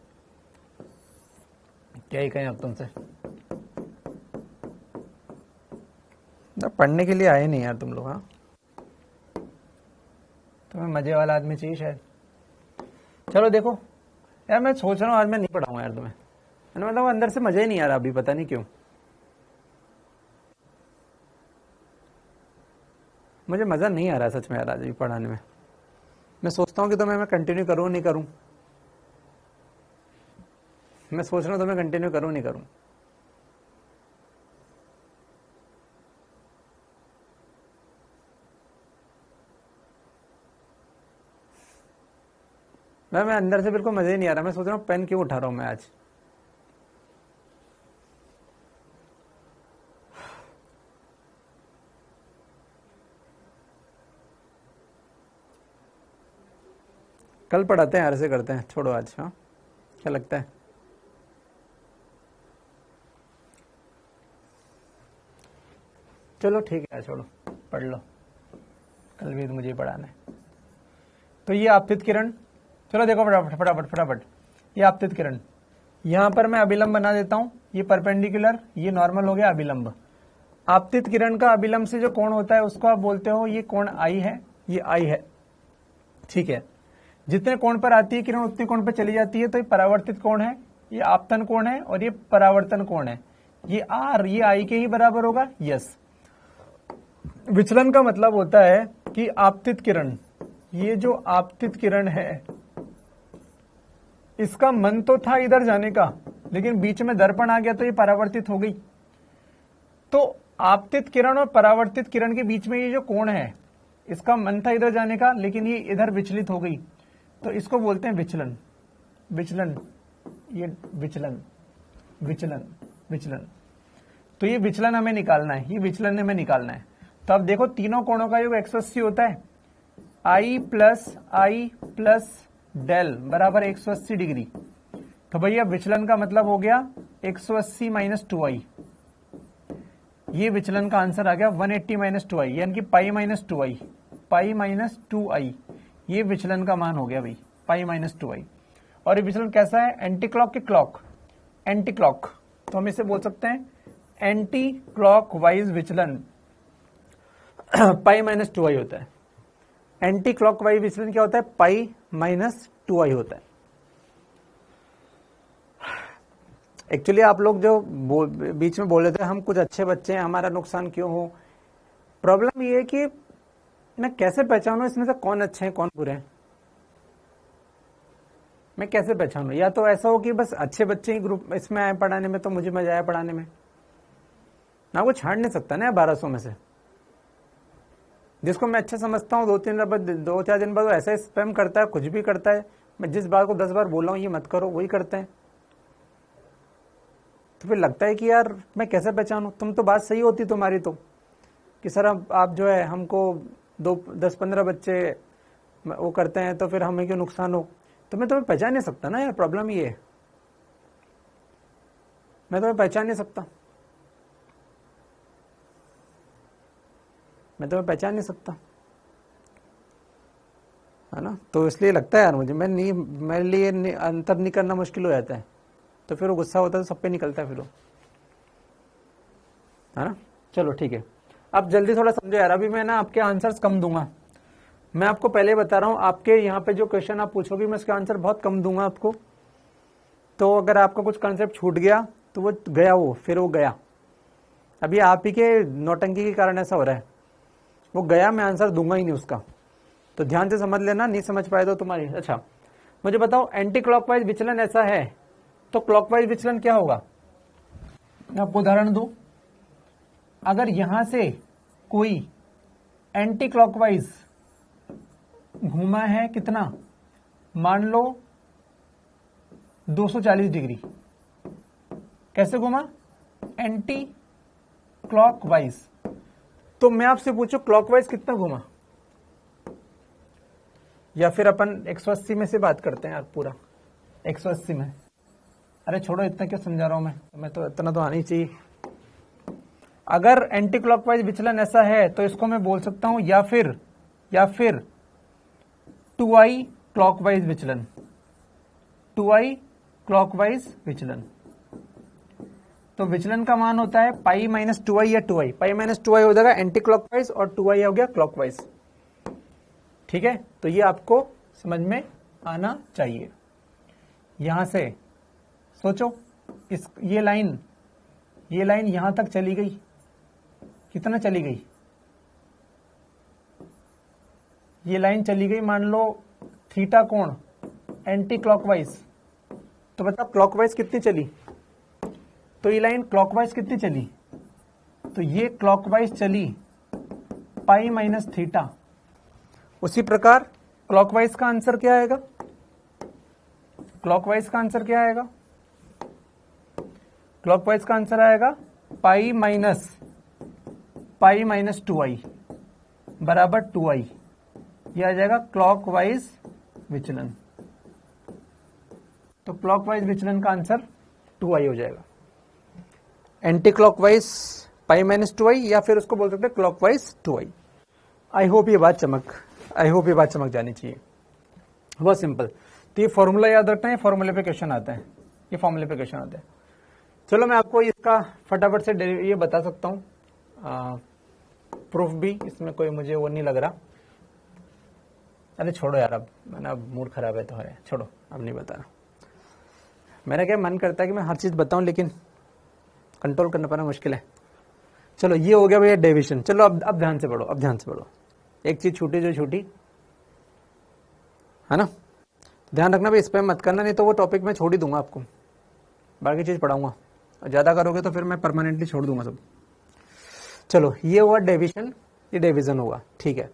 क्या ही कहें अब तुमसे। पढ़ने के लिए आए नहीं यार तुम लोग। हाँ, तुम्हें मजे वाला आदमी चाहिए शायद। चलो देखो यार, मैं सोच रहा हूँ आज मैं नहीं पढ़ाऊंगा यार तुम्हें, मतलब अंदर से मजा ही नहीं आ रहा अभी, पता नहीं क्यों। मुझे मजा नहीं आ रहा सच में यार आज भी पढ़ाने में। मैं सोचता हूँ कि तुम्हें मैं कंटिन्यू करूँ नहीं करूँ, मैं सोच रहा हूँ तुम्हें कंटिन्यू करूँ नहीं करूँ। मैं अंदर से बिल्कुल मजा ही नहीं आ रहा। मैं सोच रहा हूँ पेन क्यों उठा रहा हूँ मैं आज। कल पढ़ाते हैं यार, ऐसे करते हैं, छोड़ो आज। हाँ, क्या लगता है? चलो ठीक है, छोड़ो, पढ़ लो, कल भी मुझे पढ़ाना है। तो ये आपतित किरण, चलो देखो फटाफट फटाफट फटाफट। ये आपतित किरण, यहां पर मैं अभिलंब बना देता हूं। ये परपेंडिकुलर, ये नॉर्मल हो गया अभिलंब। आपतित किरण का अभिलंब से जो कोण होता है उसको आप बोलते हो ये कोण आई है, ये आई है, ठीक है। जितने कोण पर आती है किरण उतने कोण पर चली जाती है, तो ये परावर्तित कोण है, ये आपतन कोण है और ये परावर्तन कोण है। ये आर, ये आई के ही बराबर होगा, यस। विचलन का मतलब होता है कि आपतित किरण, ये जो आपतित किरण है इसका मन तो था इधर जाने का, लेकिन बीच में दर्पण आ गया तो ये परावर्तित हो गई। तो आपतित किरण और परावर्तित किरण के बीच में ये जो कोण है, इसका मन था इधर जाने का, लेकिन ये इधर विचलित हो गई, तो इसको बोलते हैं विचलन। विचलन, ये विचलन, विचलन, विचलन। तो ये विचलन हमें निकालना है, ये विचलन हमें निकालना है। तो अब देखो तीनों कोणों का योग 180 होता है। आई प्लस डेल बराबर 180 डिग्री। तो भैया विचलन का मतलब हो गया 180 माइनस 2i। ये विचलन का आंसर आ गया 180 माइनस 2i, यानी कि pi minus 2i, pi minus 2i। ये विचलन का मान हो गया भाई, पाई माइनस 2i। और ये विचलन कैसा है? एंटी क्लॉक के क्लॉक, एंटी क्लॉक। तो हम इसे बोल सकते हैं एंटी क्लॉक वाइज विचलन पाई माइनस 2i होता है। एंटी क्लॉक वाइज विचलन क्या होता है? पाई माइनस 2i होता है। एक्चुअली आप लोग जो बीच में बोल रहे थे हम कुछ अच्छे बच्चे हैं, हमारा नुकसान क्यों हो, प्रॉब्लम ये है कि मैं कैसे पहचानूं इसमें से कौन अच्छे हैं कौन बुरे हैं? मैं कैसे पहचानूं? या तो ऐसा हो कि बस अच्छे बच्चे ही ग्रुप इसमें आए पढ़ाने में तो मुझे मजा आया पढ़ाने में, ना वो छाड़ नहीं सकता ना 1200 में से। जिसको मैं अच्छा समझता हूँ 2-4 दिन बाद वो ऐसा स्पैम करता है, कुछ भी करता है। मैं जिस बात को 10 बार बोला हूँ ये मत करो, वही करते हैं। तो फिर लगता है कि यार मैं कैसे पहचानूं? तुम तो बात सही होती तुम्हारी तो, कि सर आप जो है हमको 10-15 बच्चे वो करते हैं तो फिर हमें क्यों नुकसान हो? तो मैं तुम्हें पहचान नहीं सकता ना यार, प्रॉब्लम ये है, मैं तुम्हें पहचान नहीं सकता, मैं तुम्हें पहचान नहीं सकता, है ना। तो इसलिए लगता है यार मुझे, मेरे लिए अंतर नहीं करना मुश्किल हो जाता है। तो फिर वो गुस्सा होता है तो सब पे निकलता है फिर वो, है ना। चलो ठीक है, अब जल्दी थोड़ा समझो यार। अभी मैं ना आपके आंसर्स कम दूंगा, मैं आपको पहले बता रहा हूँ। आपके यहाँ पे जो क्वेश्चन आप पूछोगे मैं उसके आंसर बहुत कम दूंगा आपको। तो अगर आपका कुछ कंसेप्ट छूट गया तो वो गया, वो फिर वो गया। अभी आप ही के नौटंकी के कारण ऐसा हो रहा है, वो गया, मैं आंसर दूंगा ही नहीं उसका। तो ध्यान से समझ लेना, नहीं समझ पाए तो तुम्हारी। अच्छा मुझे बताओ, एंटी क्लॉकवाइज विचलन ऐसा है तो क्लॉकवाइज विचलन क्या होगा? मैं आपको उदाहरण दूं, अगर यहां से कोई एंटी क्लॉकवाइज घूमा है, कितना, मान लो 240 डिग्री। कैसे घूमा? Anti clockwise. तो मैं आपसे पूछूं क्लॉकवाइज कितना घूमा? या फिर अपन 180 में से बात करते हैं यार, पूरा 180 में। अरे छोड़ो, इतना क्यों समझा रहा हूं मैं तो इतना तो आना ही चाहिए। अगर एंटी क्लॉकवाइज विचलन ऐसा है तो इसको मैं बोल सकता हूं या फिर 2i क्लॉकवाइज विचलन, 2i क्लॉकवाइज विचलन। तो विचलन का मान होता है पाई माइनस 2i या 2i। पाई माइनस 2i हो जाएगा एंटी क्लॉकवाइज और 2i हो गया क्लॉकवाइज। ठीक है, तो ये आपको समझ में आना चाहिए। यहां से सोचो, ये लाइन यहां तक चली गई, कितना चली गई? ये लाइन चली गई मान लो थीटा कोण एंटी क्लॉकवाइज, तो बताओ क्लॉकवाइज कितनी चली? तो ये लाइन क्लॉकवाइज कितनी चली? तो ये क्लॉकवाइज चली पाई माइनस थीटा। उसी प्रकार क्लॉकवाइज का आंसर क्या आएगा? क्लॉकवाइज का आंसर क्या आएगा? क्लॉकवाइज का आंसर आएगा पाई माइनस 2i बराबर 2i। यह आ जाएगा क्लॉकवाइज विचलन। तो क्लॉकवाइज विचलन का आंसर 2i हो जाएगा। Anti clockwise pi minus 2i या फिर उसको बोल सकते हैं क्लॉकवाइज 2i। आई होप ये बात चमक जानी चाहिए। बहुत सिंपल। तो ये फॉर्मूला याद रखना है, फॉर्मूले पे क्वेश्चन आता है, ये फॉर्मूले पे क्वेश्चन आता है। चलो मैं आपको इसका फटाफट से ये बता सकता हूँ, प्रूफ भी, इसमें कोई मुझे वो नहीं लग रहा। अरे छोड़ो यार, अब मैंने मूड खराब है तो है, छोड़ो, अब नहीं बता रहा। मेरा क्या मन करता है कि मैं हर चीज बताऊं, लेकिन कंट्रोल करना पाना मुश्किल है। चलो ये हो गया भैया डेविएशन। चलो अब ध्यान से पढ़ो, एक चीज छूटी जो छूटी है ना, ध्यान रखना भाई, इस पर मत करना, नहीं तो वो टॉपिक मैं छोड़ ही दूंगा आपको, बाकी चीज पढ़ाऊंगा। और ज्यादा करोगे तो फिर मैं परमानेंटली छोड़ दूंगा सब। चलो ये हुआ डेविएशन, ये डिवीजन हुआ, ठीक है।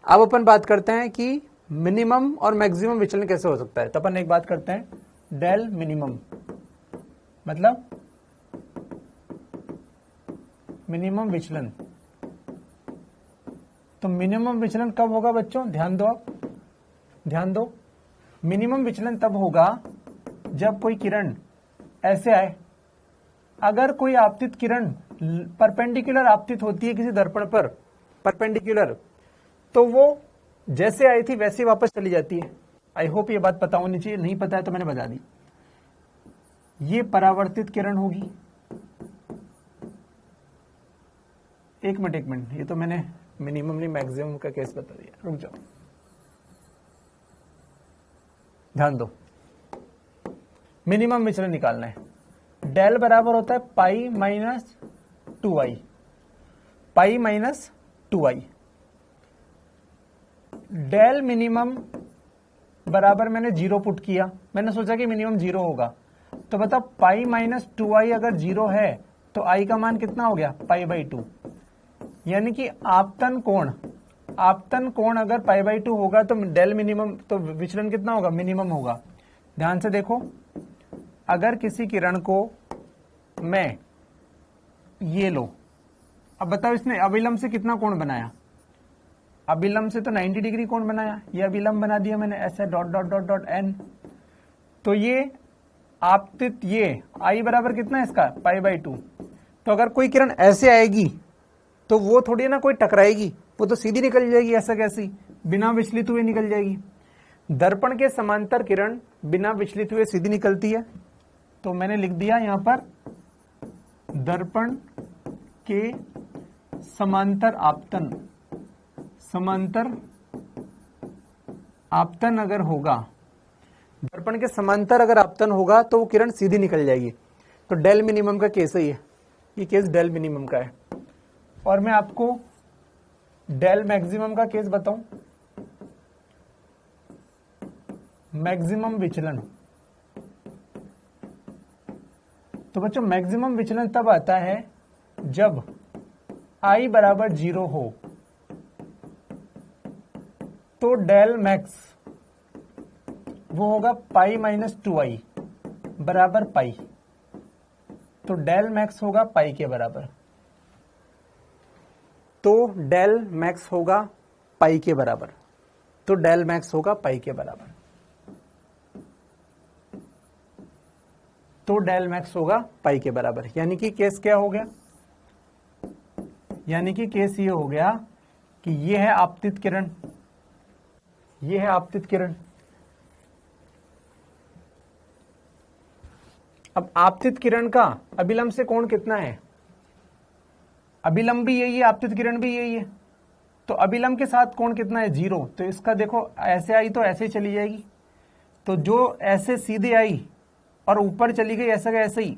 अब अपन बात करते हैं कि मिनिमम और मैक्सिमम विचलन कैसे हो सकता है। तो अपन एक बात करते हैं, डेल मिनिमम मतलब मिनिमम विचलन। तो मिनिमम विचलन कब होगा बच्चों? ध्यान दो। मिनिमम विचलन तब होगा जब कोई किरण ऐसे आए। अगर कोई आपतित किरण परपेंडिकुलर आपतित होती है किसी दर्पण पर, परपेंडिकुलर, तो वो जैसे आई थी वैसे वापस चली जाती है। आई होप ये बात पता होनी चाहिए, नहीं पता है तो मैंने बता दी। ये परावर्तित किरण होगी। एक मिनट, ये तो मैंने मिनिमम नहीं मैक्सिमम का केस बता दिया, रुक जाओ, ध्यान दो। मिनिमम विचलन निकालना है। डेल बराबर होता है pi minus 2i। Del minimum बराबर मैंने 0 पुट किया, मैंने सोचा कि मिनिमम 0 होगा। तो बता पाई माइनस 2i अगर 0 है तो i का मान कितना हो गया? पाई बाई 2। यानी कि आपतन कोण अगर पाई बाई 2 होगा तो डेल मिनिमम, तो विचलन कितना होगा? मिनिमम होगा। ध्यान से देखो, अगर किसी किरण को मैं ये लो, अब बताओ इसने अविलंब से कितना कोण बनाया? अविलंब से तो 90 डिग्री कोण बनाया, ये अविलंब बना दिया मैंने ऐसे dot dot dot dot N. तो ये आपतित, ये आई बराबर कितना है इसका? Pi by 2। तो अगर कोई किरण ऐसे आएगी तो वो थोड़ी ना कोई टकराएगी, वो तो सीधी निकल जाएगी, ऐसा कैसी, बिना विचलित हुए निकल जाएगी। दर्पण के समांतर किरण बिना विचलित हुए सीधी निकलती है। तो मैंने लिख दिया यहां पर दर्पण के समांतर आपतन अगर होगा, दर्पण के समांतर अगर आपतन होगा तो वो किरण सीधी निकल जाएगी। तो डेल मिनिमम का केस है ये केस डेल मिनिमम का है। और मैं आपको डेल मैक्सिमम का केस बताऊं, मैक्सिमम विचलन। तो बच्चों मैक्सिमम विचलन तब आता है जब i बराबर 0 हो। तो डेल मैक्स वो होगा पाई माइनस 2i बराबर पाई। तो डेल मैक्स होगा पाई के बराबर। तो डेल मैक्स होगा पाई के बराबर। यानी कि केस क्या हो गया? यानी कि केस ये हो गया कि ये है आपतित किरण, अब आपतित किरण का अभिलंब से कोण कितना है? अभिलंब भी यही है, आपतित किरण भी यही है, तो अभिलंब के साथ कोण कितना है? 0। तो इसका देखो ऐसे आई तो ऐसे ही चली जाएगी, तो जो ऐसे सीधे आई और ऊपर चली गई ऐसा का ऐसे ही,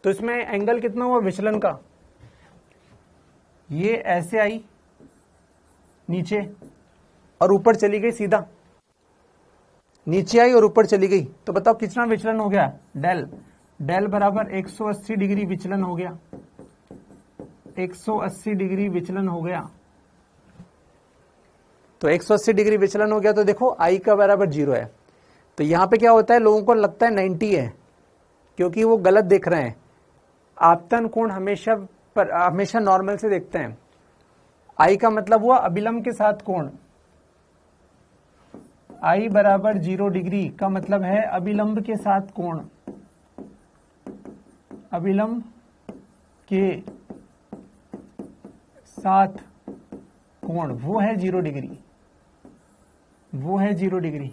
तो इसमें एंगल कितना हुआ विचलन का? ये ऐसे आई नीचे और ऊपर चली गई सीधा, नीचे आई और ऊपर चली गई, तो बताओ कितना विचलन हो गया? डेल। डेल बराबर 180 डिग्री विचलन हो गया, 180 डिग्री विचलन हो गया। तो 180 डिग्री विचलन हो गया, तो देखो आई का बराबर 0 है। तो यहां पे क्या होता है, लोगों को लगता है 90 है, क्योंकि वो गलत देख रहे हैं। आपतन कोण हमेशा नॉर्मल से देखते हैं। आई का मतलब हुआ अभिलंब के साथ कोण, आई बराबर 0 डिग्री का मतलब है अभिलंब के साथ कोण, अभिलंब के साथ कोण वो है 0 डिग्री, वो है 0 डिग्री,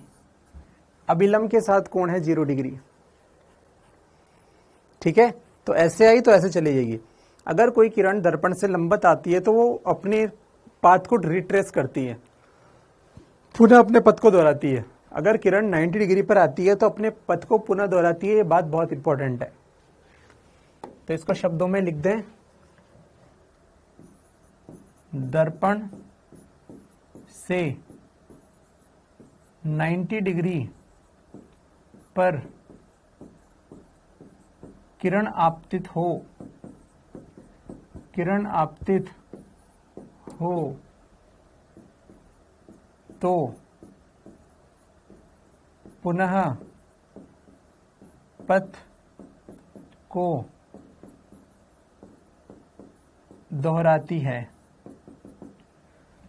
अभिलंब के साथ कोण है 0 डिग्री। ठीक है, तो ऐसे आई तो ऐसे चली जाएगी। अगर कोई किरण दर्पण से लंबवत आती है तो वो अपने पाथ को रिट्रेस करती है, पुनः अपने पथ को दोहराती है। अगर किरण 90 डिग्री पर आती है तो अपने पथ को पुनः दोहराती है। ये बात बहुत इंपॉर्टेंट है, तो इसको शब्दों में लिख दें। दर्पण से 90 डिग्री पर किरण आपतित हो, किरण आपतित हो तो पुनः पथ को दोहराती है।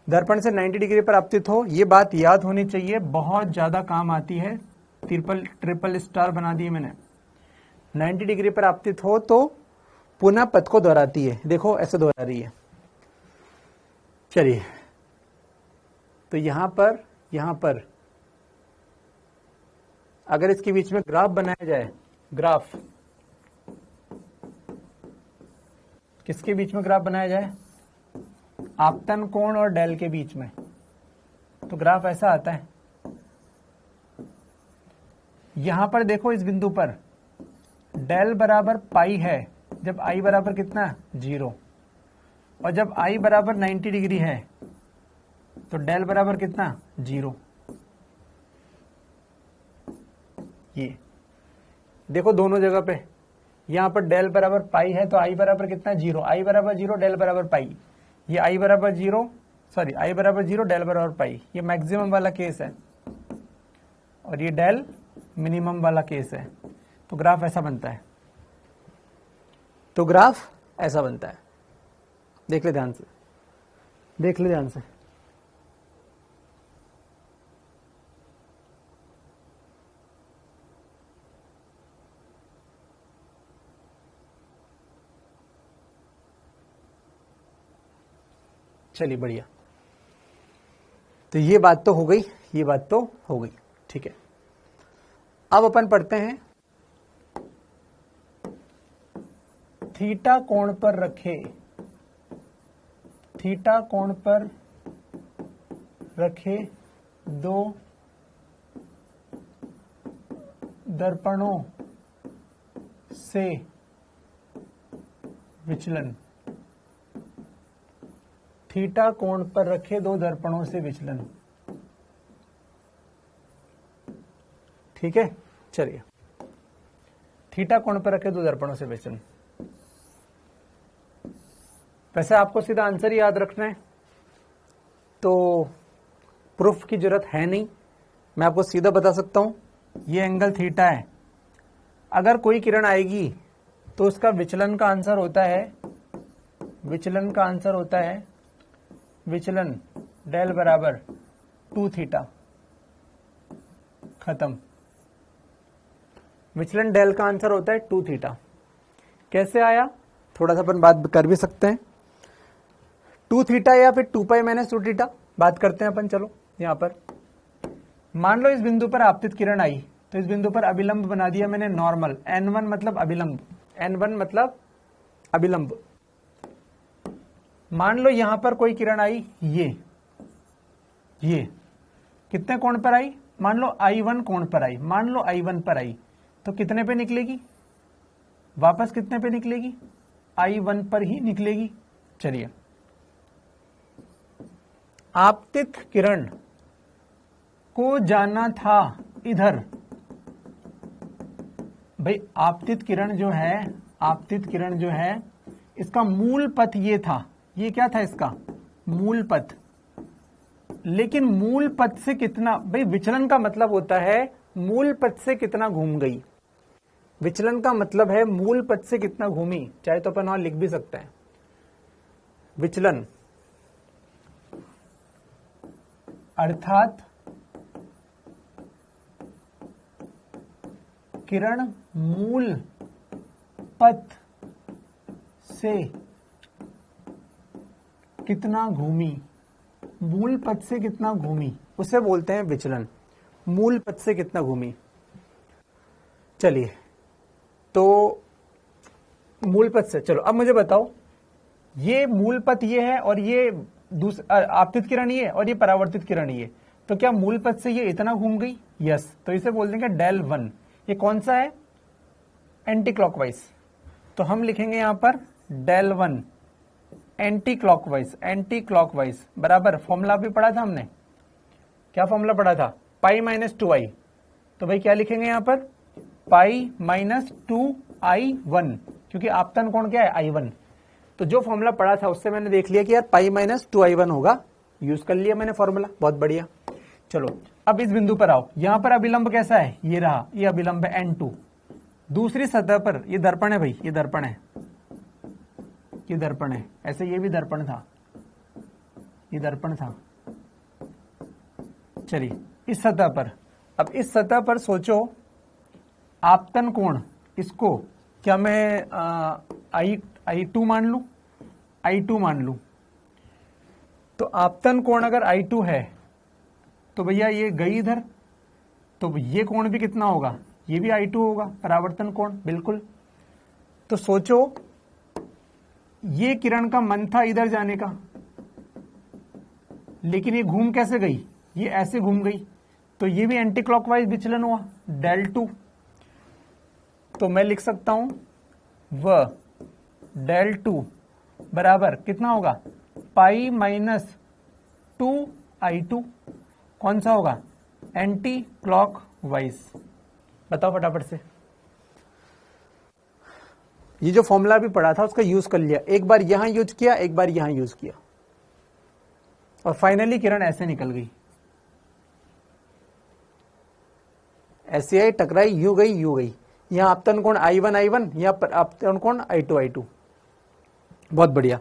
दर्पण से 90 डिग्री पर आपतित हो, ये बात याद होनी चाहिए, बहुत ज्यादा काम आती है। ट्रिपल स्टार बना दिए मैंने। 90 डिग्री पर आपतित हो तो पुनः पथ को दोहराती है। देखो ऐसे दोहरा रही है। चलिए, तो यहां पर अगर इसके बीच में ग्राफ बनाया जाए, ग्राफ किसके बीच में ग्राफ बनाया जाए? आपतन कोण और डेल के बीच में, तो ग्राफ ऐसा आता है। यहां पर देखो इस बिंदु पर डेल बराबर पाई है जब आई बराबर कितना? 0, और जब आई बराबर 90 डिग्री है तो डेल बराबर कितना? 0। ये देखो दोनों जगह पे, यहां पर डेल बराबर पाई है तो आई बराबर कितना? 0। आई बराबर 0, डेल बराबर पाई। ये आई बराबर 0, सॉरी आई बराबर 0, डेल बराबर पाई। ये मैक्सिमम वाला केस है और ये डेल मिनिमम वाला केस है। तो ग्राफ ऐसा बनता है, तो ग्राफ ऐसा बनता है। देख ले ध्यान से, देख ले ध्यान से। चलिए बढ़िया, तो ये बात तो हो गई, ये बात तो हो गई। ठीक है, अब अपन पढ़ते हैं थीटा कोण पर रखे, थीटा कोण पर रखे दो दर्पणों से विचलन, थीटा कोण पर रखे दो दर्पणों से विचलन। ठीक है, चलिए, थीटा कोण पर रखे दो दर्पणों से विचलन। वैसे आपको सीधा आंसर ही याद रखना है, तो प्रूफ की जरूरत है नहीं। मैं आपको सीधा बता सकता हूं, ये एंगल थीटा है। अगर कोई किरण आएगी तो उसका विचलन का आंसर होता है, विचलन का आंसर होता है विचलन डेल बराबर 2 थीटा। खत्म। विचलन डेल का आंसर होता है 2 थीटा। कैसे आया, थोड़ा सा अपन बात कर भी सकते हैं। 2 थीटा या फिर 2 पाई माइनस 2 थीटा बात करते हैं अपन। चलो यहां पर मान लो इस बिंदु पर आपतित किरण आई तो इस बिंदु पर अभिलंब बना दिया मैंने नॉर्मल, n1 मतलब अभिलंब, n1 मतलब अभिलंब। मान लो यहां पर कोई किरण आई, ये कितने कोण पर आई, मान लो I1 कोण पर आई, मान लो I1 पर आई, तो कितने पे निकलेगी, वापस कितने पे निकलेगी, I1 पर ही निकलेगी। चलिए, आपतित किरण को जाना था इधर, भाई आपतित किरण जो है इसका मूल पथ ये था, ये क्या था इसका मूल पथ, लेकिन मूल पथ से कितना, भाई विचलन का मतलब होता है मूल पथ से कितना घूम गई, विचलन का मतलब है मूल पथ से कितना घूमी, चाहे तो अपन और लिख भी सकते हैं, विचलन अर्थात किरण मूल पथ से कितना घूमी, मूल पथ से कितना घूमी उसे बोलते हैं विचलन, मूल पथ से कितना घूमी। चलिए, तो मूल पथ से, चलो अब मुझे बताओ, ये मूल पथ ये है और ये आपतित किरण ये और ये परावर्तित किरण ये, तो क्या मूल पथ से ये इतना घूम गई, यस, तो इसे बोल देंगे डेल 1। ये कौन सा है, एंटी क्लॉकवाइज, तो हम लिखेंगे यहां पर डेल 1 एंटी क्लॉकवाइज बराबर, फॉर्मूला भी पढ़ा था हमने, क्या फॉर्मूला पढ़ा था, पाई माइनस 2i, तो भाई क्या लिखेंगे यहां पर, पाई माइनस 2i1, क्योंकि आपतन कोण क्या है I1, तो जो फॉर्मूला पढ़ा था उससे मैंने देख लिया कि यार पाई माइनस 2i1 होगा, यूज कर लिया मैंने फॉर्मूला, बहुत बढ़िया। चलो अब इस बिंदु पर आओ, यहां पर अभिलंब कैसा है, ये रहा, ये अभिलंब है n2, दूसरी सतह पर ये दर्पण है भाई, ये दर्पण है, ये दर्पण है, ऐसे ये भी दर्पण था, ये दर्पण था। चलिए इस सतह पर, अब इस सतह पर सोचो आपतन कोण, इसको क्या मैं I2 मान लूं, I2 मान लूं, तो आपतन कोण अगर I2 है तो भैया ये गई इधर, तो ये कोण भी कितना होगा, ये भी I2 होगा, परावर्तन कोण, बिल्कुल। तो सोचो ये किरण का मन था इधर जाने का, लेकिन ये घूम कैसे गई, ये ऐसे घूम गई, तो ये भी एंटी क्लॉकवाइज विचलन हुआ, डेल 2। तो मैं लिख सकता हूं वह डेल 2 बराबर कितना होगा, पाई माइनस 2i2, कौन सा होगा, एंटी क्लॉकवाइज। बताओ फटाफट से, ये जो फॉर्मूला भी पढ़ा था उसका यूज कर लिया, एक बार यहां यूज किया, एक बार यहां यूज किया, और फाइनली किरण ऐसे निकल गई, ऐसे आई, टकराई, यूं गई, यहां आपतन कोण I1, यहां आपतन कोण I2, बहुत बढ़िया।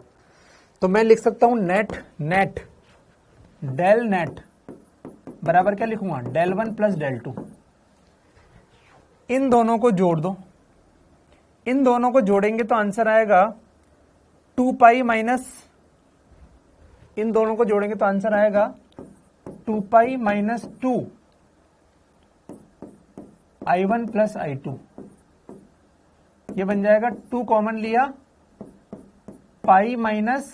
तो मैं लिख सकता हूं नेट डेल नेट बराबर क्या लिखूंगा, डेल 1 प्लस डेल 2, इन दोनों को जोड़ दो, इन दोनों को जोड़ेंगे तो आंसर आएगा 2 पाई माइनस, इन दोनों को जोड़ेंगे तो आंसर आएगा 2 pi minus 2 I1 plus I2, ये बन जाएगा 2 कॉमन लिया, pi minus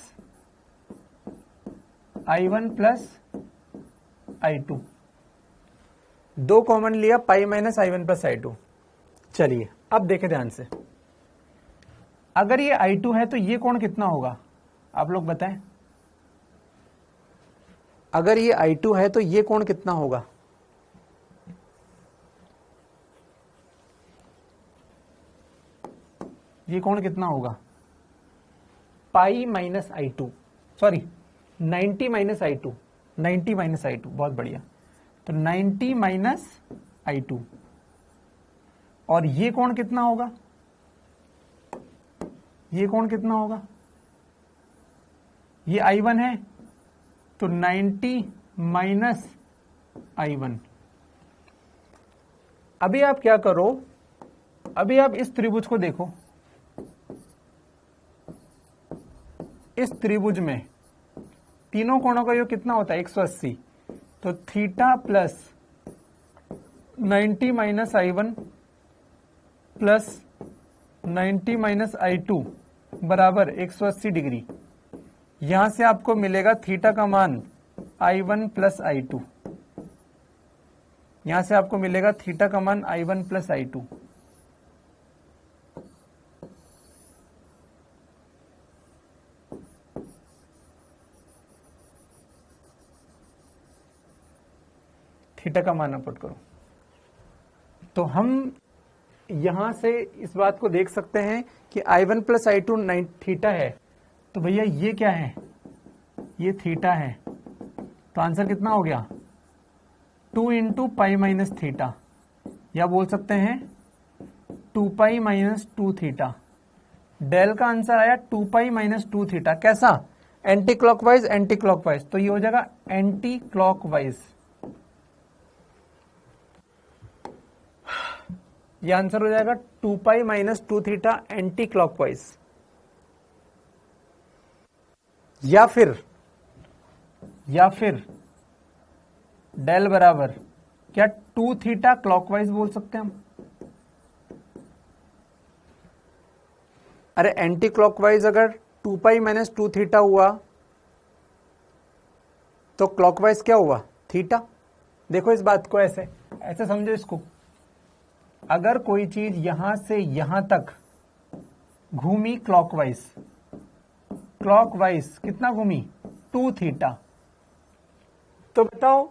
I1 plus I2, 2 common लिया, pi minus I1 plus I2। चलिए अब देखें ध्यान से, अगर ये I2 है तो ये कोण कितना होगा, आप लोग बताएं, अगर ये I2 है तो ये कोण कितना होगा, ये कोण कितना होगा, pi minus I2, sorry 90 minus I2, 90 minus I2, बहुत बढ़िया। तो 90 माइनस I2, और ये कोण कितना होगा, ये कोण कितना होगा, ये I1 है तो 90 माइनस I1। अभी आप क्या करो, अभी आप इस त्रिभुज को देखो, इस त्रिभुज में तीनों कोणों का योग कितना होता है, 180, तो theta plus 90 minus I1 plus 90 minus I2 बराबर 180 डिग्री। यहां से आपको मिलेगा थीटा का मान I1 प्लस I2। यहां से आपको मिलेगा थीटा का मान I1 प्लस I2। थीटा का मान पुट करो तो हम यहां से इस बात को देख सकते हैं कि I1 प्लस I2 थीटा है, तो भैया ये क्या है, ये थीटा है। तो आंसर कितना हो गया 2 इंटू पाई माइनस थीटा, या बोल सकते हैं 2 पाई माइनस 2 थीटा। डेल का आंसर आया 2 पाई माइनस 2 थीटा। कैसा, एंटी क्लॉकवाइज एंटी क्लॉकवाइज, तो ये हो जाएगा एंटी क्लॉकवाइज। ये आंसर हो जाएगा 2 pi minus 2 theta anti clockwise. या फिर डेल बराबर क्या 2 थीटा क्लॉकवाइज बोल सकते हैं हम। अरे एंटी क्लॉकवाइज अगर 2 पाई माइनस 2 थीटा हुआ तो क्लॉकवाइज क्या हुआ, थीटा। देखो इस बात को ऐसे ऐसे समझो इसको, अगर कोई चीज यहां से यहां तक घूमी क्लॉकवाइज, क्लॉकवाइज कितना घूमी 2 थीटा, तो बताओ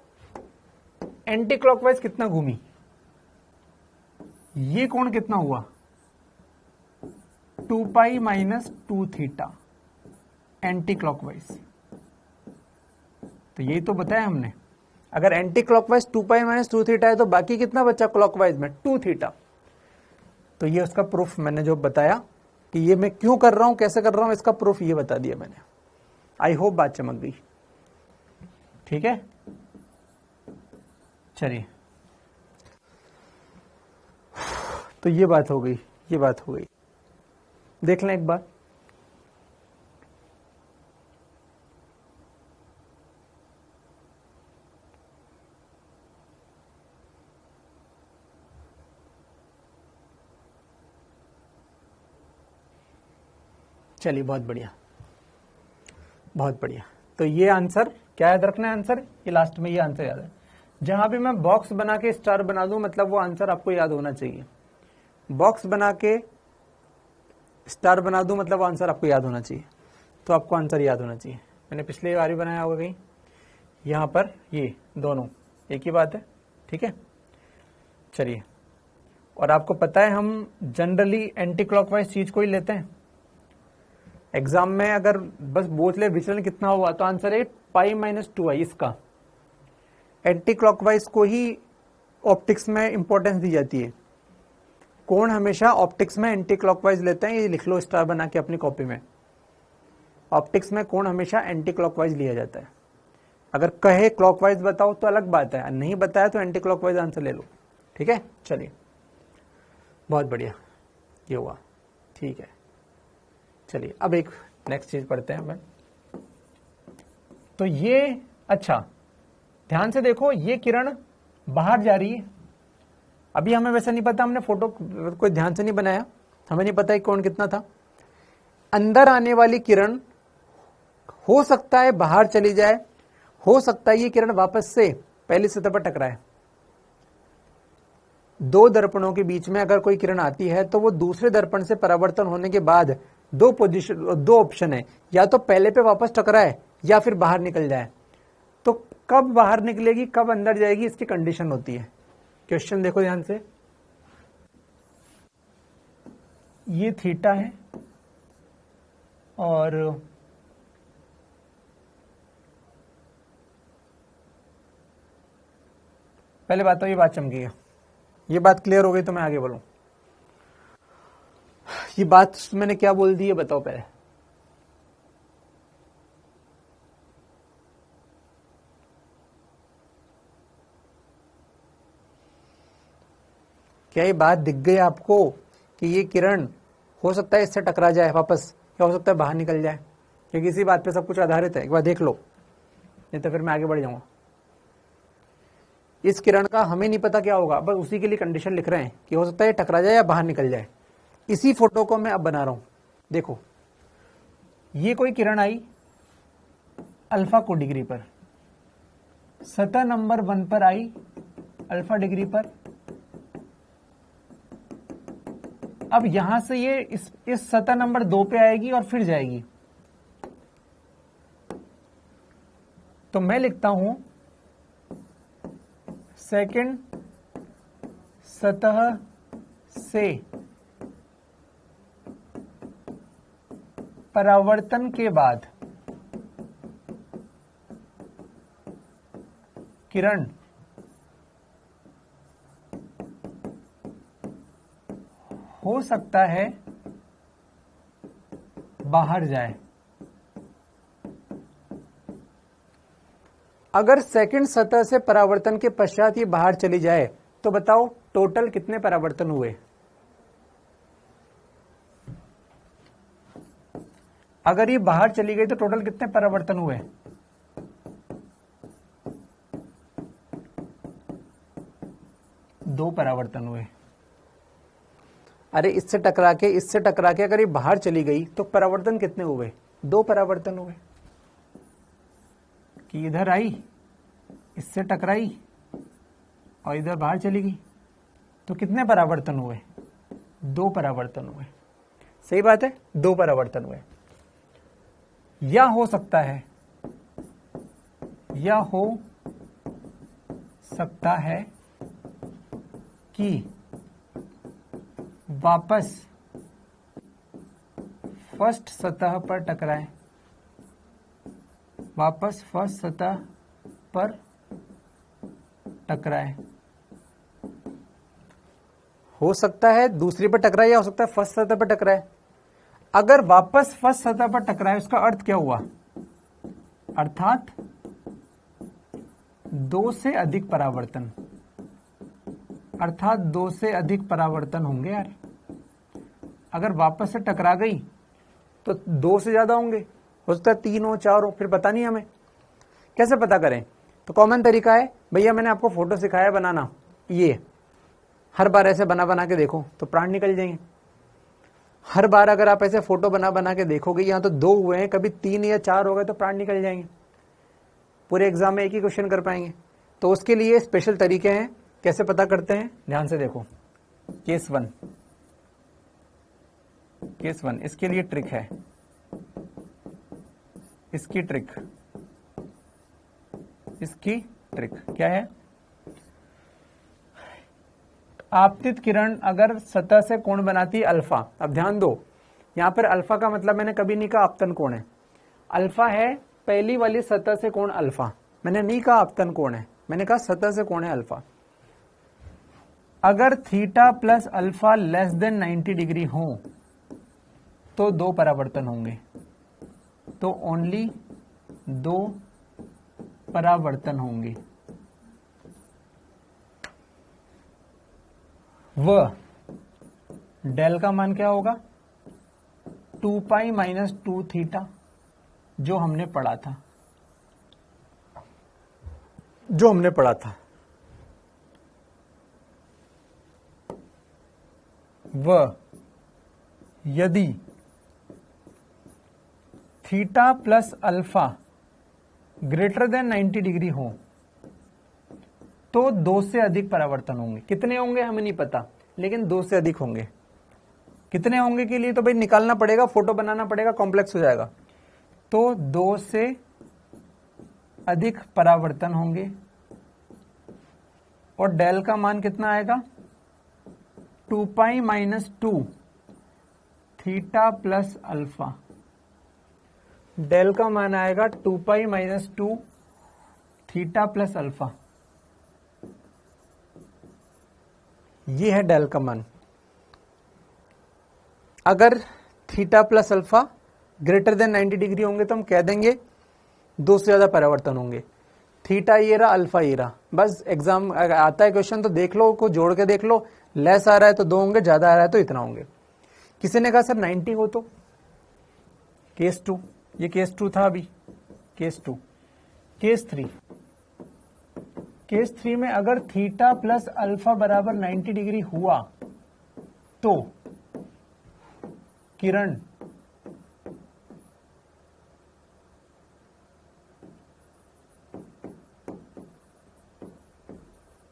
एंटी क्लॉकवाइज कितना घूमी, ये कोण कितना हुआ 2 pi minus 2 theta anti clockwise. तो यही तो बताया हमने, अगर anti clockwise 2 pi minus 2 theta है तो बाकी कितना बचा क्लॉकवाइज में 2 थीटा। तो ये उसका प्रूफ मैंने जो बताया कि ये मैं क्यों कर रहा हूं, कैसे कर रहा हूं, इसका प्रूफ ये बता दिया मैंने। आई होप बात चमक गई, ठीक है। चलिए, तो ये बात हो गई, ये बात हो गई। देख लें एक बार, चलिए बहुत बढ़िया, बहुत बढ़िया। तो ये आंसर क्या याद रखना है, आंसर ये लास्ट में ये आंसर याद है। जहां भी मैं बॉक्स बना के स्टार बना दूं मतलब वो आंसर आपको याद होना चाहिए। बॉक्स बना के स्टार बना दूं मतलब आंसर आपको याद होना चाहिए। तो आपको आंसर याद होना चाहिए। मैंने पिछले बार भी बनाया होगा कहीं, यहां पर ये दोनों एक ही बात है, ठीक है। चलिए, और आपको पता है हम जनरली एंटी क्लॉकवाइज चीज को ही लेते हैं एग्जाम में। अगर बस बोझ ले विचलन कितना हुआ तो आंसर है पाई माइनस 2 आई। इसका एंटी क्लॉकवाइज को ही ऑप्टिक्स में इंपॉर्टेंस दी जाती है। कोण हमेशा ऑप्टिक्स में एंटी क्लॉकवाइज लेते हैं, ये लिख लो स्टार बना के अपनी कॉपी में। ऑप्टिक्स में कोण हमेशा एंटी क्लॉकवाइज लिया जाता है। अगर कहे क्लॉकवाइज बताओ तो अलग बात है, नहीं बताया तो एंटी क्लॉकवाइज आंसर ले लो, ठीक है। चलिए, बहुत बढ़िया, ये हुआ, ठीक है। चलिए, अब एक नेक्स्ट चीज पढ़ते हैं हम। तो ये, अच्छा ध्यान से देखो, ये किरण बाहर जा रही है। अभी हमें वैसे नहीं पता, हमने फोटो कोई ध्यान से नहीं बनाया, हमें नहीं पता है कौन कितना था। अंदर आने वाली किरण हो सकता है बाहर चली जाए, हो सकता है ये किरण वापस से पहली सतह पर टकराए। दो दर्पणों के बीच में अगर कोई किरण आती है तो वो दूसरे दर्पण से परावर्तन होने के बाद दो ऑप्शन है, या तो पहले पे वापस टकराए या फिर बाहर निकल जाए। तो कब बाहर निकलेगी कब अंदर जाएगी इसकी कंडीशन होती है। क्वेश्चन देखो ध्यान से, ये थीटा है और पहले बात तो ये बात चमकी है, ये बात क्लियर हो गई तो मैं आगे बोलूं। ये बात मैंने क्या बोल दी है बताओ पहले। क्या ये बात दिख गई आपको कि ये किरण हो सकता है इससे टकरा जाए वापस, या हो सकता है बाहर निकल जाए, क्योंकि इसी बात पे सब कुछ आधारित है। एक बार देख लो, नहीं तो फिर मैं आगे बढ़ जाऊंगा। इस किरण का हमें नहीं पता क्या होगा, बस उसी के लिए कंडीशन लिख रहे हैं कि हो सकता है टकरा जाए या बाहर निकल जाए। इसी फोटो को मैं अब बना रहा हूं। देखो, ये कोई किरण आई अल्फा को डिग्री पर, सतह नंबर 1 पर आई अल्फा डिग्री पर। अब यहां से ये इस सतह नंबर 2 पे आएगी और फिर जाएगी। तो मैं लिखता हूं सेकंड सतह से परावर्तन के बाद किरण हो सकता है बाहर जाए। अगर सेकंड सतह से परावर्तन के पश्चात ये बाहर चली जाए तो बताओ टोटल कितने परावर्तन हुए? अगर ये बाहर चली गई तो टोटल कितने परावर्तन हुए? दो परावर्तन हुए। अरे इससे टकरा के अगर ये बाहर चली गई तो परावर्तन कितने हुए? 2 परावर्तन हुए। कि इधर आई, इससे टकराई और इधर बाहर चली गई, तो कितने परावर्तन हुए? 2 परावर्तन हुए। सही बात है, 2 परावर्तन हुए। या हो सकता है कि वापस फर्स्ट सतह पर टकराए, वापस फर्स्ट सतह पर टकराए। हो सकता है दूसरी पर टकराए या हो सकता है फर्स्ट सतह पर टकराए। अगर वापस फर्स्ट सतह पर टकराए उसका अर्थ क्या हुआ? अर्थात 2 से अधिक परावर्तन, अर्थात 2 से अधिक परावर्तन होंगे यार। अगर वापस से टकरा गई तो 2 से ज्यादा होंगे, हो सकता है 3 हो 4 हो, फिर पता नहीं हमें। कैसे पता करें? तो कॉमन तरीका है भैया, मैंने आपको फोटो सिखाया बनाना, ये हर बार ऐसे बना बना के देखो तो प्राण निकल जाएंगे। हर बार अगर आप ऐसे फोटो बना बना के देखोगे, यहाँ तो 2 हुए हैं, कभी 3 या 4 हो गए तो प्राण निकल जाएंगे। पूरे एग्जाम में एक ही क्वेश्चन कर पाएंगे। तो उसके लिए स्पेशल तरीके हैं। कैसे पता करते हैं? ध्यान से देखो। केस 1, इसके लिए ट्रिक है। इसकी ट्रिक क्या है? आपतित किरण अगर सतह से कोण बनाती अल्फा, अब ध्यान दो, यहां पर अल्फा का मतलब मैंने कभी नहीं कहा आपतन कोण है। अल्फा है पहली वाली सतह से कोण अल्फा, मैंने नहीं कहा आपतन कोण है, मैंने कहा सतह से कोण है अल्फा। अगर theta plus alpha less than 90 degree हो तो 2 परावर्तन होंगे, तो ओनली 2 परावर्तन होंगे। वह डेल का मान क्या होगा? 2 पाई माइनस 2 थीटा, जो हमने पढ़ा था। वह यदि theta plus alpha greater than 90 degree हो तो 2 से अधिक परावर्तन होंगे। कितने होंगे हमें नहीं पता, लेकिन 2 से अधिक होंगे। कितने होंगे के लिए तो भाई निकालना पड़ेगा, फोटो बनाना पड़ेगा, कॉम्प्लेक्स हो जाएगा। तो 2 से अधिक परावर्तन होंगे और डेल का मान कितना आएगा? 2 pi minus 2 theta plus alpha. Del का मान आएगा 2 pi minus 2 theta plus alpha. ये है डेल का मान। अगर theta plus alpha greater than 90 degree होंगे तो हम कह देंगे 2 से ज्यादा परावर्तन होंगे। थीटा ये रहा, अल्फा ये रहा। बस एग्जाम आता है क्वेश्चन तो देख लो, को जोड़ के देख लो। लेस आ रहा है तो 2 होंगे, ज्यादा आ रहा है तो इतना होंगे। किसी ने कहा सर 90 हो तो? केस 2, ये केस 2 था अभी। केस 2। केस 3, केस 3 में अगर थीटा प्लस अल्फा बराबर 90 डिग्री हुआ तो किरण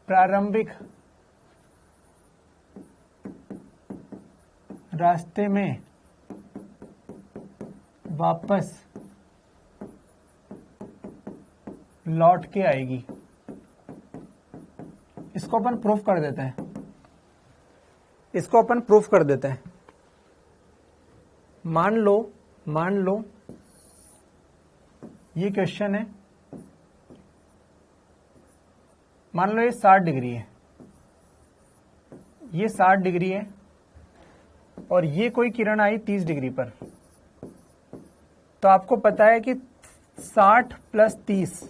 प्रारंभिक रास्ते में वापस लौट के आएगी। इसको अपन प्रूफ कर देते हैं, इसको अपन प्रूफ कर देते हैं। मान लो ये क्वेश्चन है, मान लो ये 60 डिग्री है, ये 60 डिग्री है और ये कोई किरण आई 30 डिग्री पर। तो आपको पता है कि 60 प्लस 30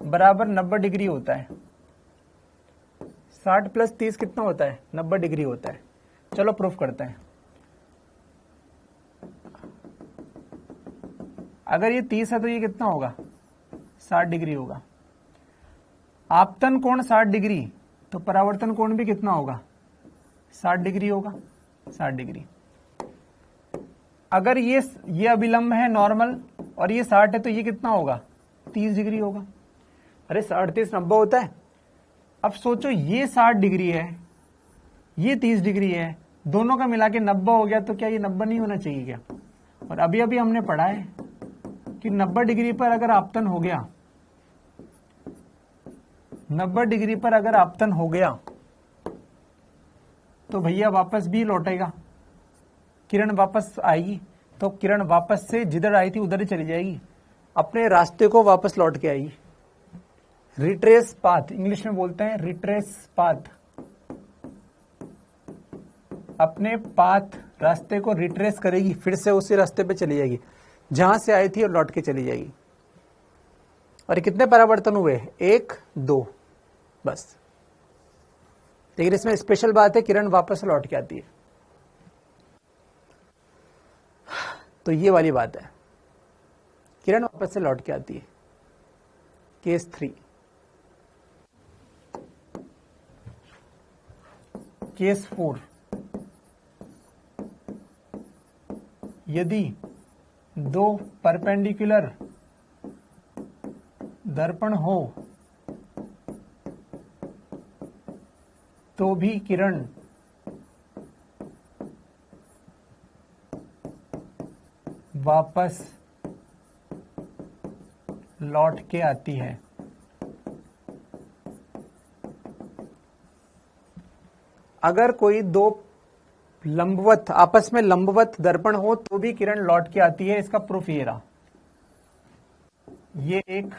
बराबर 90 डिग्री होता है। 60 प्लस 30 कितना होता है? 90 डिग्री होता है। चलो प्रूफ करते हैं। अगर ये 30 है तो ये कितना होगा? 60 डिग्री होगा। आपतन कोण 60 डिग्री, तो परावर्तन कोण भी कितना होगा? 60 डिग्री होगा। 60 डिग्री। अगर ये अभिलंब है नॉर्मल और ये 60 है तो ये कितना होगा? 30 डिग्री होगा। अरे 60 30 90 होता है। अब सोचो ये 60 डिग्री है, ये 30 डिग्री है, दोनों का मिला के 90 हो गया, तो क्या ये 90 नहीं होना चाहिए क्या? और अभी अभी हमने पढ़ा है कि 90 डिग्री पर अगर आपतन हो गया, 90 डिग्री पर अगर आपतन हो गया तो भैया वापस भी लौटेगा, किरण वापस आएगी। तो किरण वापस से जिधर आई थी उधर ही चली जाएगी, अपने रास्ते को वापस लौट के आएगी। रिट्रेस पाथ इंग्लिश में बोलते हैं, रिट्रेस पाथ। अपने पाथ रास्ते को रिट्रेस करेगी, फिर से उसी रास्ते पे चली जाएगी जहां से आई थी और लौट के चली जाएगी। और कितने परावर्तन हुए? 1 2 बस। लेकिन इसमें स्पेशल बात है, किरण वापस लौट के आती है। तो ये वाली बात है, किरण वापस से लौट के आती है। केस 3। केस 4, यदि 2 परपेंडिकुलर दर्पण हो तो भी किरण वापस लौट के आती है। अगर कोई 2 लंबवत, आपस में लंबवत दर्पण हो तो भी किरण लौट के आती है। इसका प्रूफ ये रहा, ये 1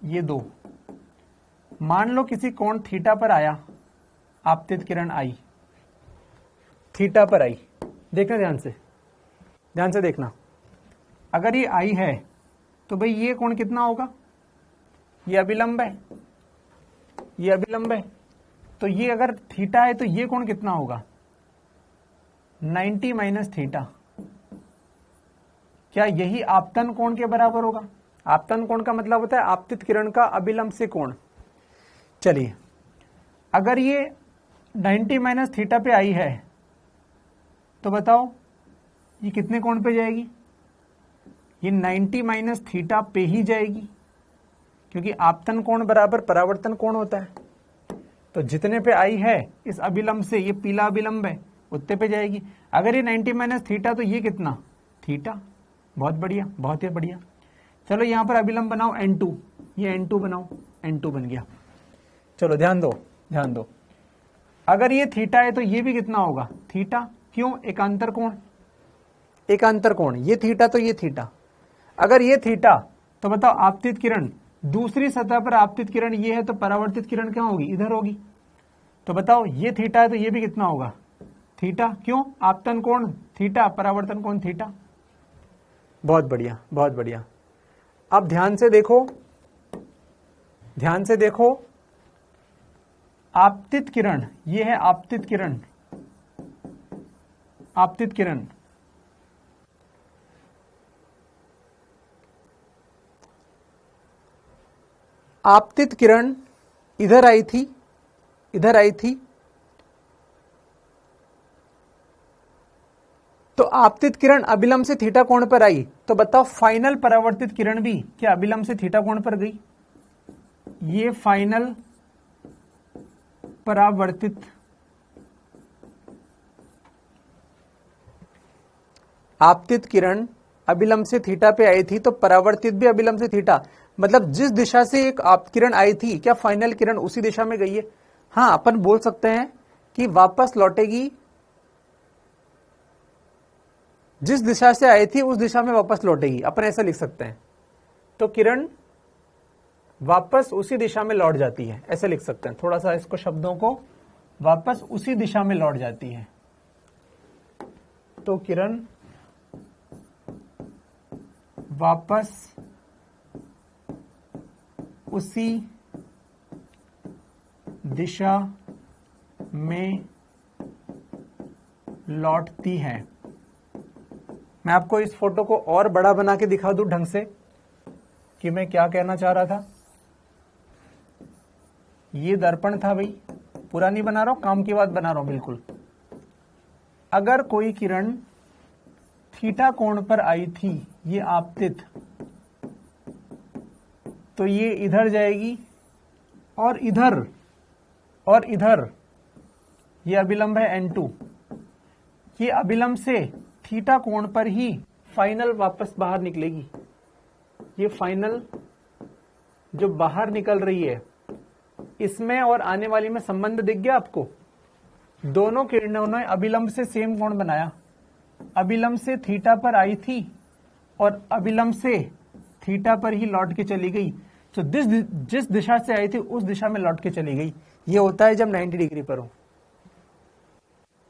ये 2। मान लो किसी कोण थीटा पर आया, आपतित किरण आई, थीटा पर आई। देखना ध्यान से देखना। अगर ये आई है तो भाई ये कोण कितना होगा? ये अभिलंब है, ये अभिलंब है। तो ये अगर थीटा है तो ये कोण कितना होगा? 90 माइनस थीटा। क्या यही आपतन कोण के बराबर होगा? आपतन कोण का मतलब होता है आपतित किरण का अभिलंब से कोण। चलिए, अगर ये 90 माइनस थीटा पे आई है तो बताओ ये कितने कोण पे जाएगी? ये 90 माइनस थीटा पे ही जाएगी, क्योंकि आपतन कोण बराबर परावर्तन कोण होता है। तो जितने पे आई है इस अभिलंब से, ये पीला अभिलंब है, उतने पे जाएगी। अगर ये 90 माइनस थीटा तो ये कितना? थीटा। बहुत बढ़िया, बहुत ही बढ़िया। चलो यहां पर अभिलंब बनाओ N2, ये N2 बनाओ, N2 बन गया। चलो ध्यान दो। अगर ये थीटा है तो ये भी कितना होगा? थीटा। क्यों? एकांतर कोण। ये थीटा तो ये थीटा। अगर ये थीटा तो बताओ आपतित किरण, दूसरी सतह पर आपतित किरण ये है तो परावर्तित किरण क्या होगी? इधर होगी। तो बताओ ये थीटा है तो ये भी कितना होगा? थीटा। क्यों? आपतन कोण थीटा, परावर्तन कोण थीटा। बहुत बढ़िया। अब ध्यान से देखो, आपतित किरण, ये है आपतित किरण। आपतित किरण इधर आई थी, इधर आई थी, तो आपतित किरण अभिलंब से थीटा कोण पर आई, तो बताओ फाइनल परावर्तित किरण भी क्या अभिलंब से थीटा कोण पर गई? ये फाइनल परावर्तित आपतित किरण अभिलंब से थीटा पे आई थी, तो परावर्तित भी अभिलंब से थीटा, मतलब जिस दिशा से एक आप किरण आई थी क्या फाइनल किरण उसी दिशा में गई है? हाँ, अपन बोल सकते हैं कि वापस लौटेगी, जिस दिशा से आई थी उस दिशा में वापस लौटेगी, अपन ऐसा लिख सकते हैं। तो किरण वापस उसी दिशा में लौट जाती है, ऐसे लिख सकते हैं। थोड़ा सा इसको शब्दों को, वापस उसी दिशा में लौट जाती है, तो किरण वापस उसी दिशा में लौटती है। मैं आपको इस फोटो को और बड़ा बना के दिखा दूं ढंग से कि मैं क्या कहना चाह रहा था। ये दर्पण था भाई, पूरा नहीं बना रहा हूं, काम की बात बना रहा हूं बिल्कुल। अगर कोई किरण थीटा कोण पर आई थी, ये आपतित, तो ये इधर जाएगी और इधर ये अभिलंब है N2, ये अभिलंब से थीटा कोण पर ही फाइनल वापस बाहर निकलेगी। ये फाइनल जो बाहर निकल रही है, इसमें और आने वाली में संबंध दिख गया आपको? दोनों किरणों ने अभिलंब से सेम कोण बनाया, अभिलंब से थीटा पर आई थी और अभिलंब से थीटा पर ही लौट के चली गई। तो जिस दिशा से आई थी उस दिशा में लौट के चली गई। ये होता है जब 90 डिग्री पर हो,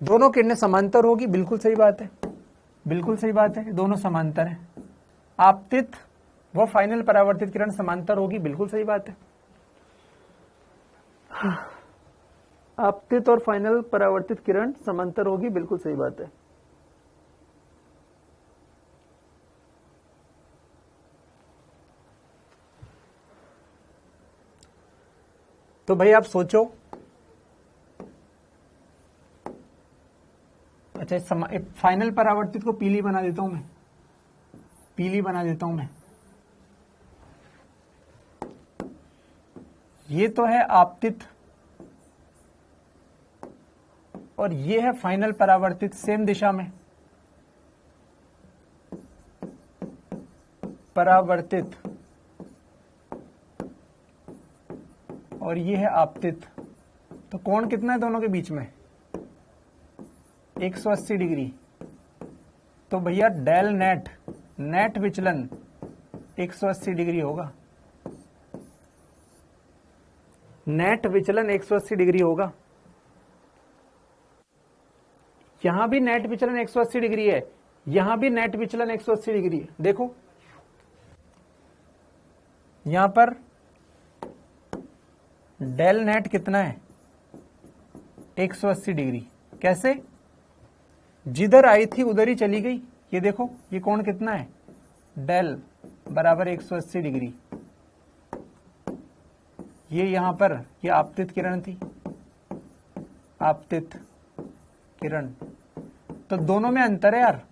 दोनों किरणें समांतर होगी। बिल्कुल सही बात है, बिल्कुल सही बात है, दोनों समांतर है। आपतित व फाइनल परावर्तित किरण समांतर होगी, बिल्कुल सही बात है। आपतित और फाइनल परावर्तित किरण समांतर होगी, बिल्कुल सही बात है। तो भाई आप सोचो, अच्छा फाइनल परावर्तित को पीली बना देता हूं मैं, पीली बना देता हूं मैं। ये तो है आपतित और ये है फाइनल परावर्तित, सेम दिशा में परावर्तित, और ये है आपतित। तो कोण कितना है दोनों के बीच में? 180 डिग्री। तो भैया डेल नेट विचलन 180 डिग्री होगा, नेट विचलन 180 डिग्री होगा। यहां भी नेट विचलन 180 डिग्री है, यहां भी नेट विचलन 180 डिग्री है। देखो यहां पर डेल नेट कितना है? 180 डिग्री। कैसे? जिधर आई थी उधर ही चली गई। ये देखो ये कोण कितना है? डेल बराबर 180 डिग्री। ये यहां पर ये आपतित किरण थी, आपतित किरण। तो दोनों में अंतर है यार,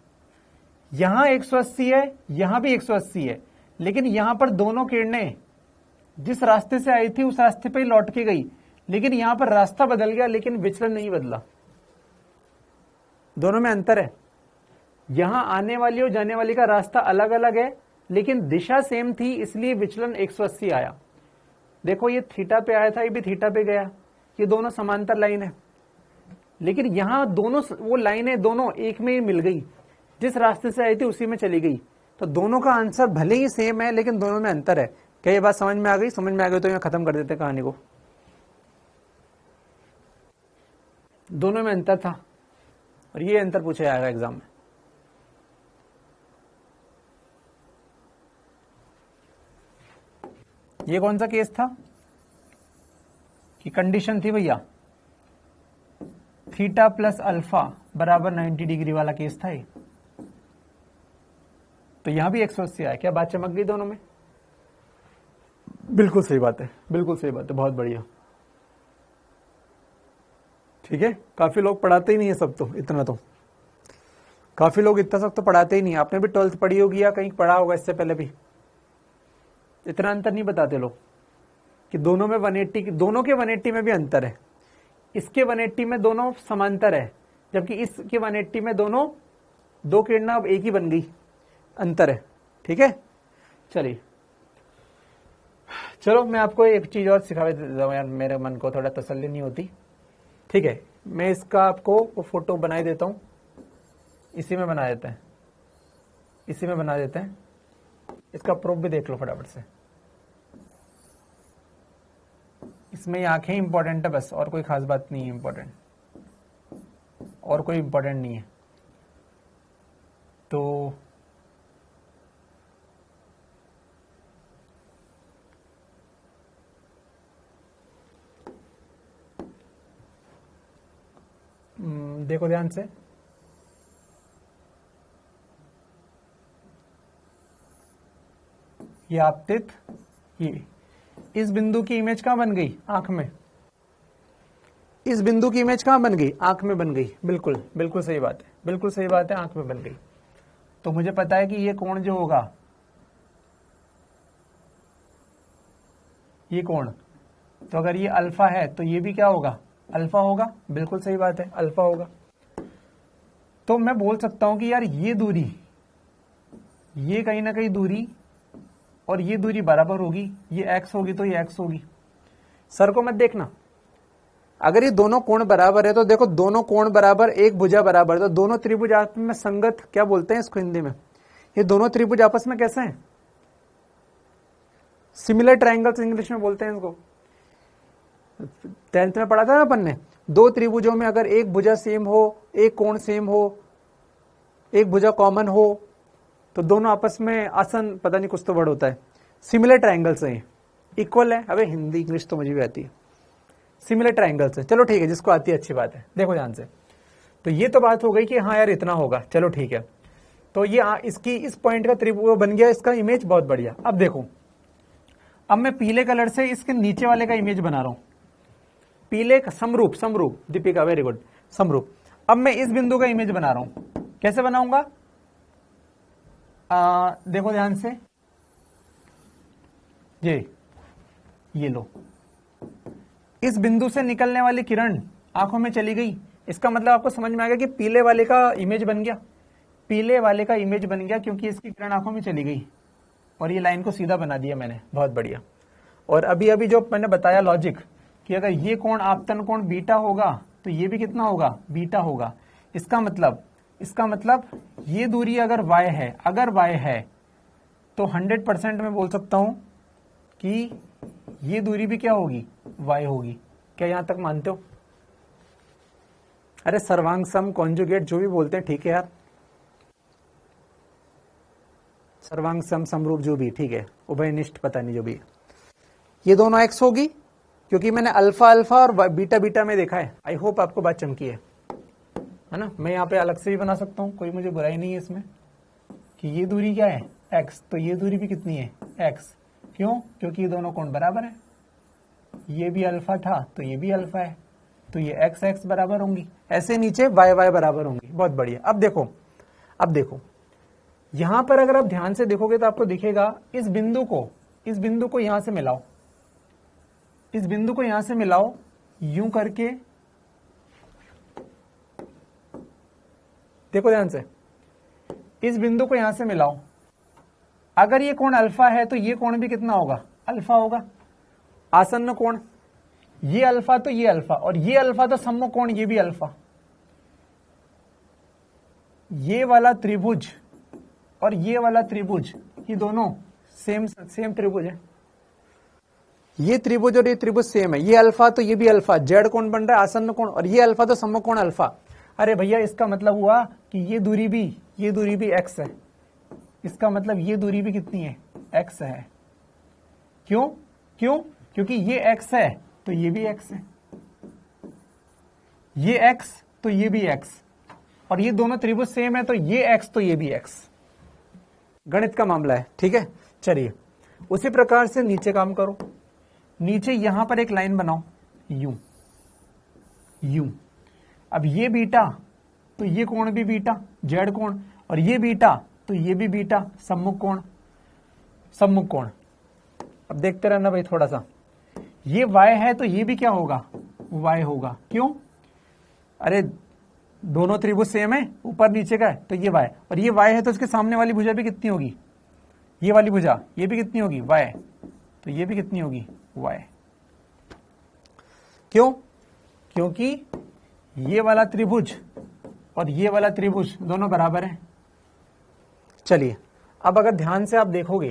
यहां 180 है, यहां भी 180 है, लेकिन यहां पर दोनों किरणें जिस रास्ते से आई थी उस रास्ते पे ही लौट के गई, लेकिन यहां पर रास्ता बदल गया लेकिन विचलन नहीं बदला। दोनों में अंतर है, यहां आने वाली और जाने वाली का रास्ता अलग अलग है, लेकिन दिशा सेम थी, इसलिए विचलन 180 आया। देखो ये थीटा पे आया था, ये भी थीटा पे गया, ये दोनों समांतर लाइन है, लेकिन यहां दोनों वो लाइनें दोनों एक में ही मिल गई, जिस रास्ते से आई थी उसी में चली गई। तो दोनों का आंसर भले ही सेम है लेकिन दोनों में अंतर है। क्या ये बात समझ में आ गई? समझ में आ गई तो यहाँ खत्म कर देते कहानी को। दोनों में अंतर था और ये अंतर पूछा जाएगा एग्जाम में। ये कौन सा केस था कि कंडीशन थी भैया थीटा प्लस अल्फा बराबर 90 डिग्री वाला केस था ये। तो यहां भी 180 आया। क्या बात चमक गई दोनों में? बिल्कुल सही बात है, बिल्कुल सही बात है, बहुत बढ़िया। ठीक है, काफी लोग पढ़ाते ही नहीं है सब, तो इतना तो काफी लोग इतना सब तो पढ़ाते ही नहीं। आपने भी 12th पढ़ी होगी या कहीं पढ़ा होगा इससे पहले भी। इतना अंतर नहीं बताते लोग कि दोनों में 180, दोनों के 180 में भी अंतर है। इसके 180 में दोनों समांतर है, जबकि इसके 180 में दोनों दो किरणें अब एक ही बन गई, अंतर है। ठीक है, चलिए चलो मैं आपको एक चीज और सिखा देता हूँ यार, मेरे मन को थोड़ा तसल्ली नहीं होती। ठीक है, मैं इसका आपको वो फोटो बना देता हूँ, इसी में बना देते हैं, इसी में बना देते हैं। इसका प्रूफ भी देख लो फटाफट से। इसमें ये आंखें इंपॉर्टेंट है बस, और कोई खास बात नहीं है इंपॉर्टेंट, और कोई इंपॉर्टेंट नहीं है। तो देखो ध्यान से, ये आपतित, ये इस बिंदु की इमेज कहां बन गई? आंख में। इस बिंदु की इमेज कहां बन गई? आंख में बन गई। बिल्कुल बिल्कुल सही बात है, बिल्कुल सही बात है, आंख में बन गई। तो मुझे पता है कि ये कोण जो होगा, ये कोण, तो अगर ये अल्फा है तो ये भी क्या होगा? अल्फा होगा। बिल्कुल सही बात है, अल्फा होगा। तो मैं बोल सकता हूं कि यार ये दूरी, ये कहीं ना कहीं दूरी और ये दूरी बराबर होगी, ये x होगी तो ये x होगी। सर को मत देखना, अगर ये दोनों कोण बराबर है तो देखो दोनों कोण बराबर, एक भुजा बराबर, तो दोनों त्रिभुज आपस में संगत, क्या बोलते हैं इसको हिंदी में? ये दोनों त्रिभुज आपस में कैसे हैं? सिमिलर ट्रायंगल्स इंग्लिश में बोलते हैं इसको। 10th में पढ़ा था ना अपन ने, दो त्रिभुजों में अगर एक भुजा सेम हो, एक कोण सेम हो, एक भुजा कॉमन हो, तो दोनों आपस में आसन, पता नहीं कुछ तो वर्ड होता है, सिमिलर ट्रायंगल्स हैं, इक्वल है। अबे हिंदी इंग्लिश तो मुझे भी आती है। सिमिलर ट्रायंगल्स है, चलो ठीक है, जिसको आती है अच्छी बात है। देखो ध्यान से, तो ये तो बात हो गई कि हाँ यार इतना होगा, चलो ठीक है। तो ये इसकी इस पॉइंट का त्रिभुज बन गया, इसका इमेज बहुत बढ़िया। अब देखो, अब मैं पीले कलर से इसके नीचे वाले का इमेज बना रहा हूं, पीले का समरूप, समरूप, दीपिका वेरी गुड, समरूप। अब मैं इस बिंदु का इमेज बना रहा हूं, कैसे बनाऊंगा? देखो ध्यान से, ये लो, इस बिंदु से निकलने वाली किरण आंखों में चली गई, इसका मतलब आपको समझ में आ गया कि पीले वाले का इमेज बन गया, पीले वाले का इमेज बन गया क्योंकि इसकी किरण आंखों में चली गई, और ये लाइन को सीधा बना दिया मैंने, बहुत बढ़िया। और अभी अभी जो मैंने बताया लॉजिक, कि अगर ये कोण आपतन कोण बीटा होगा तो ये भी कितना होगा? बीटा होगा। इसका मतलब ये दूरी अगर y है, अगर y है तो 100% मैं बोल सकता हूं कि ये दूरी भी क्या होगी? y होगी। क्या यहां तक मानते हो? अरे सर्वांग सम कॉन्जुगेट जो भी बोलते हैं, ठीक है यार, सर्वांग सम समरूप जो भी, ठीक है, उभयनिष्ठ पता नहीं जो भी, ये दोनों x होगी क्योंकि मैंने अल्फा अल्फा और बीटा बीटा में देखा है। आई होप आपको बात चमकी है ना? मैं यहाँ पे अलग से भी बना सकता हूँ, कोई मुझे बुराई नहीं है इसमें, कि ये दूरी क्या है? x, तो ये दूरी भी कितनी है? x। क्यों? क्योंकि ये दोनों कोण बराबर है, ये भी अल्फा था तो ये भी अल्फा है, तो ये x x बराबर होंगी, ऐसे नीचे y y बराबर होंगी। बहुत बढ़िया। अब देखो यहां पर अगर आप ध्यान से देखोगे तो आपको दिखेगा, इस बिंदु को यहां से मिलाओ, इस बिंदु को यहां से मिलाओ, यूं करके देखो ध्यान से, इस बिंदु को यहां से मिलाओ। अगर ये कोण अल्फा है तो ये कोण भी कितना होगा? अल्फा होगा। आसन्न कोण, ये अल्फा तो ये अल्फा, और ये अल्फा तो सम्मुख कोण, ये भी अल्फा। ये वाला त्रिभुज और ये वाला त्रिभुज, ये दोनों सेम त्रिभुज है। ये त्रिभुज और ये त्रिभुज सेम है, ये अल्फा तो ये भी अल्फा, जेड कोण बन रहा है आसन्न कोण, और ये अल्फा तो सम्मुख कोण अल्फा। अरे भैया इसका मतलब हुआ कि ये दूरी भी x है, इसका मतलब ये दूरी भी कितनी है? x है। क्यों? क्योंकि ये x है तो ये भी x है, ये x तो ये भी x, और ये दोनों त्रिभुज सेम है तो ये x तो ये भी x। गणित का मामला है, ठीक है। चलिए उसी प्रकार से नीचे काम करो, नीचे यहां पर एक लाइन बनाओ यूं यूं। अब ये बीटा तो ये कोण भी बीटा, जेड कोण, और ये बीटा तो ये भी बीटा, सम्मुख कोण, सम्मुख कोण। अब देखते रहना भाई थोड़ा सा, ये y है तो ये भी क्या होगा, y होगा। क्यों? अरे दोनों त्रिभुज सेम है, ऊपर नीचे का है, तो ये y, और ये y है तो इसके सामने वाली भुजा भी कितनी होगी, ये वाली भुजा, ये भी कितनी होगी, y, तो ये भी कितनी होगी, y। क्यों? क्योंकि ये वाला त्रिभुज और ये वाला त्रिभुज दोनों बराबर हैं। चलिए अब अगर ध्यान से आप देखोगे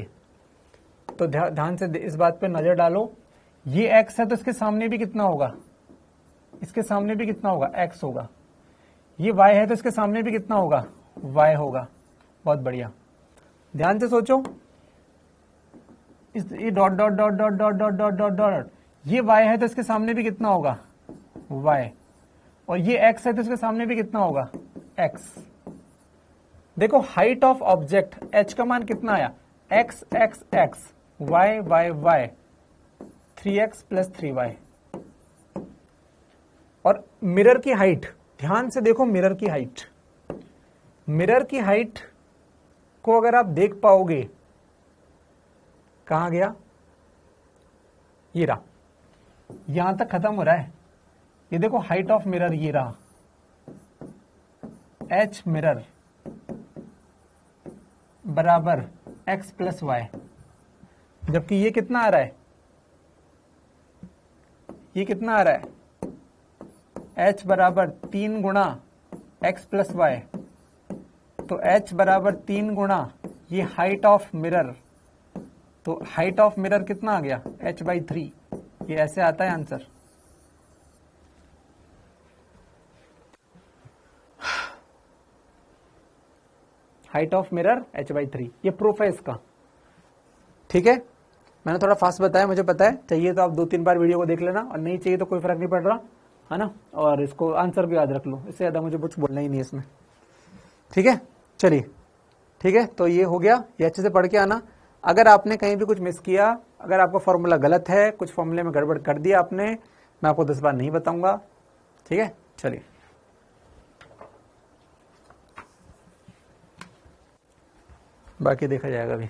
तो ध्यान से इस बात पे नजर डालो, ये x है तो इसके सामने भी कितना होगा, इसके सामने भी कितना होगा, x होगा। ये y है तो इसके सामने भी कितना होगा, y होगा। बहुत बढ़िया, ध्यान से सोचो, ये dot dot dot dot dot dot dot dot dot, ये y है तो इसके सामने भी कितना होगा, y, और ये x है तो इसके सामने भी कितना होगा, x। देखो हाइट ऑफ ऑब्जेक्ट h का मान कितना आया, x x x, y y y, 3x plus 3y। और मिरर की हाइट, ध्यान से देखो मिरर की हाइट, मिरर की हाइट को अगर आप देख पाओगे, कहां गया, ये रहा, यहां तक खत्म हो रहा है। ये देखो हाइट ऑफ मिरर ये रहा, h मिरर बराबर x प्लस वाई, जबकि ये कितना आ रहा है, ये कितना आ रहा है, h बराबर 3 गुणा x प्लस वाई, तो h बराबर 3 गुणा ये हाइट ऑफ मिरर, तो हाइट ऑफ मिरर कितना आ गया, h/3। ये ऐसे आता है answer. Height of mirror h/3, ये प्रूफ है इसका। ठीक है, मैंने थोड़ा फास्ट बताया, मुझे पता है, चाहिए तो आप 2-3 बार वीडियो को देख लेना, और नहीं चाहिए तो कोई फर्क नहीं पड़ रहा है ना। और इसको आंसर भी याद रख लो, इससे ज्यादा मुझे कुछ बोलना ही नहीं इसमें। ठीक है, चलिए ठीक है, तो ये हो गया, ये अच्छे से पढ़ के आना। अगर आपने कहीं भी कुछ मिस किया, अगर आपका फॉर्मूला गलत है, कुछ फॉर्मूले में गड़बड़ कर दिया आपने, मैं आपको 10 बार नहीं बताऊंगा। ठीक है, चलिए बाकी देखा जाएगा अभी।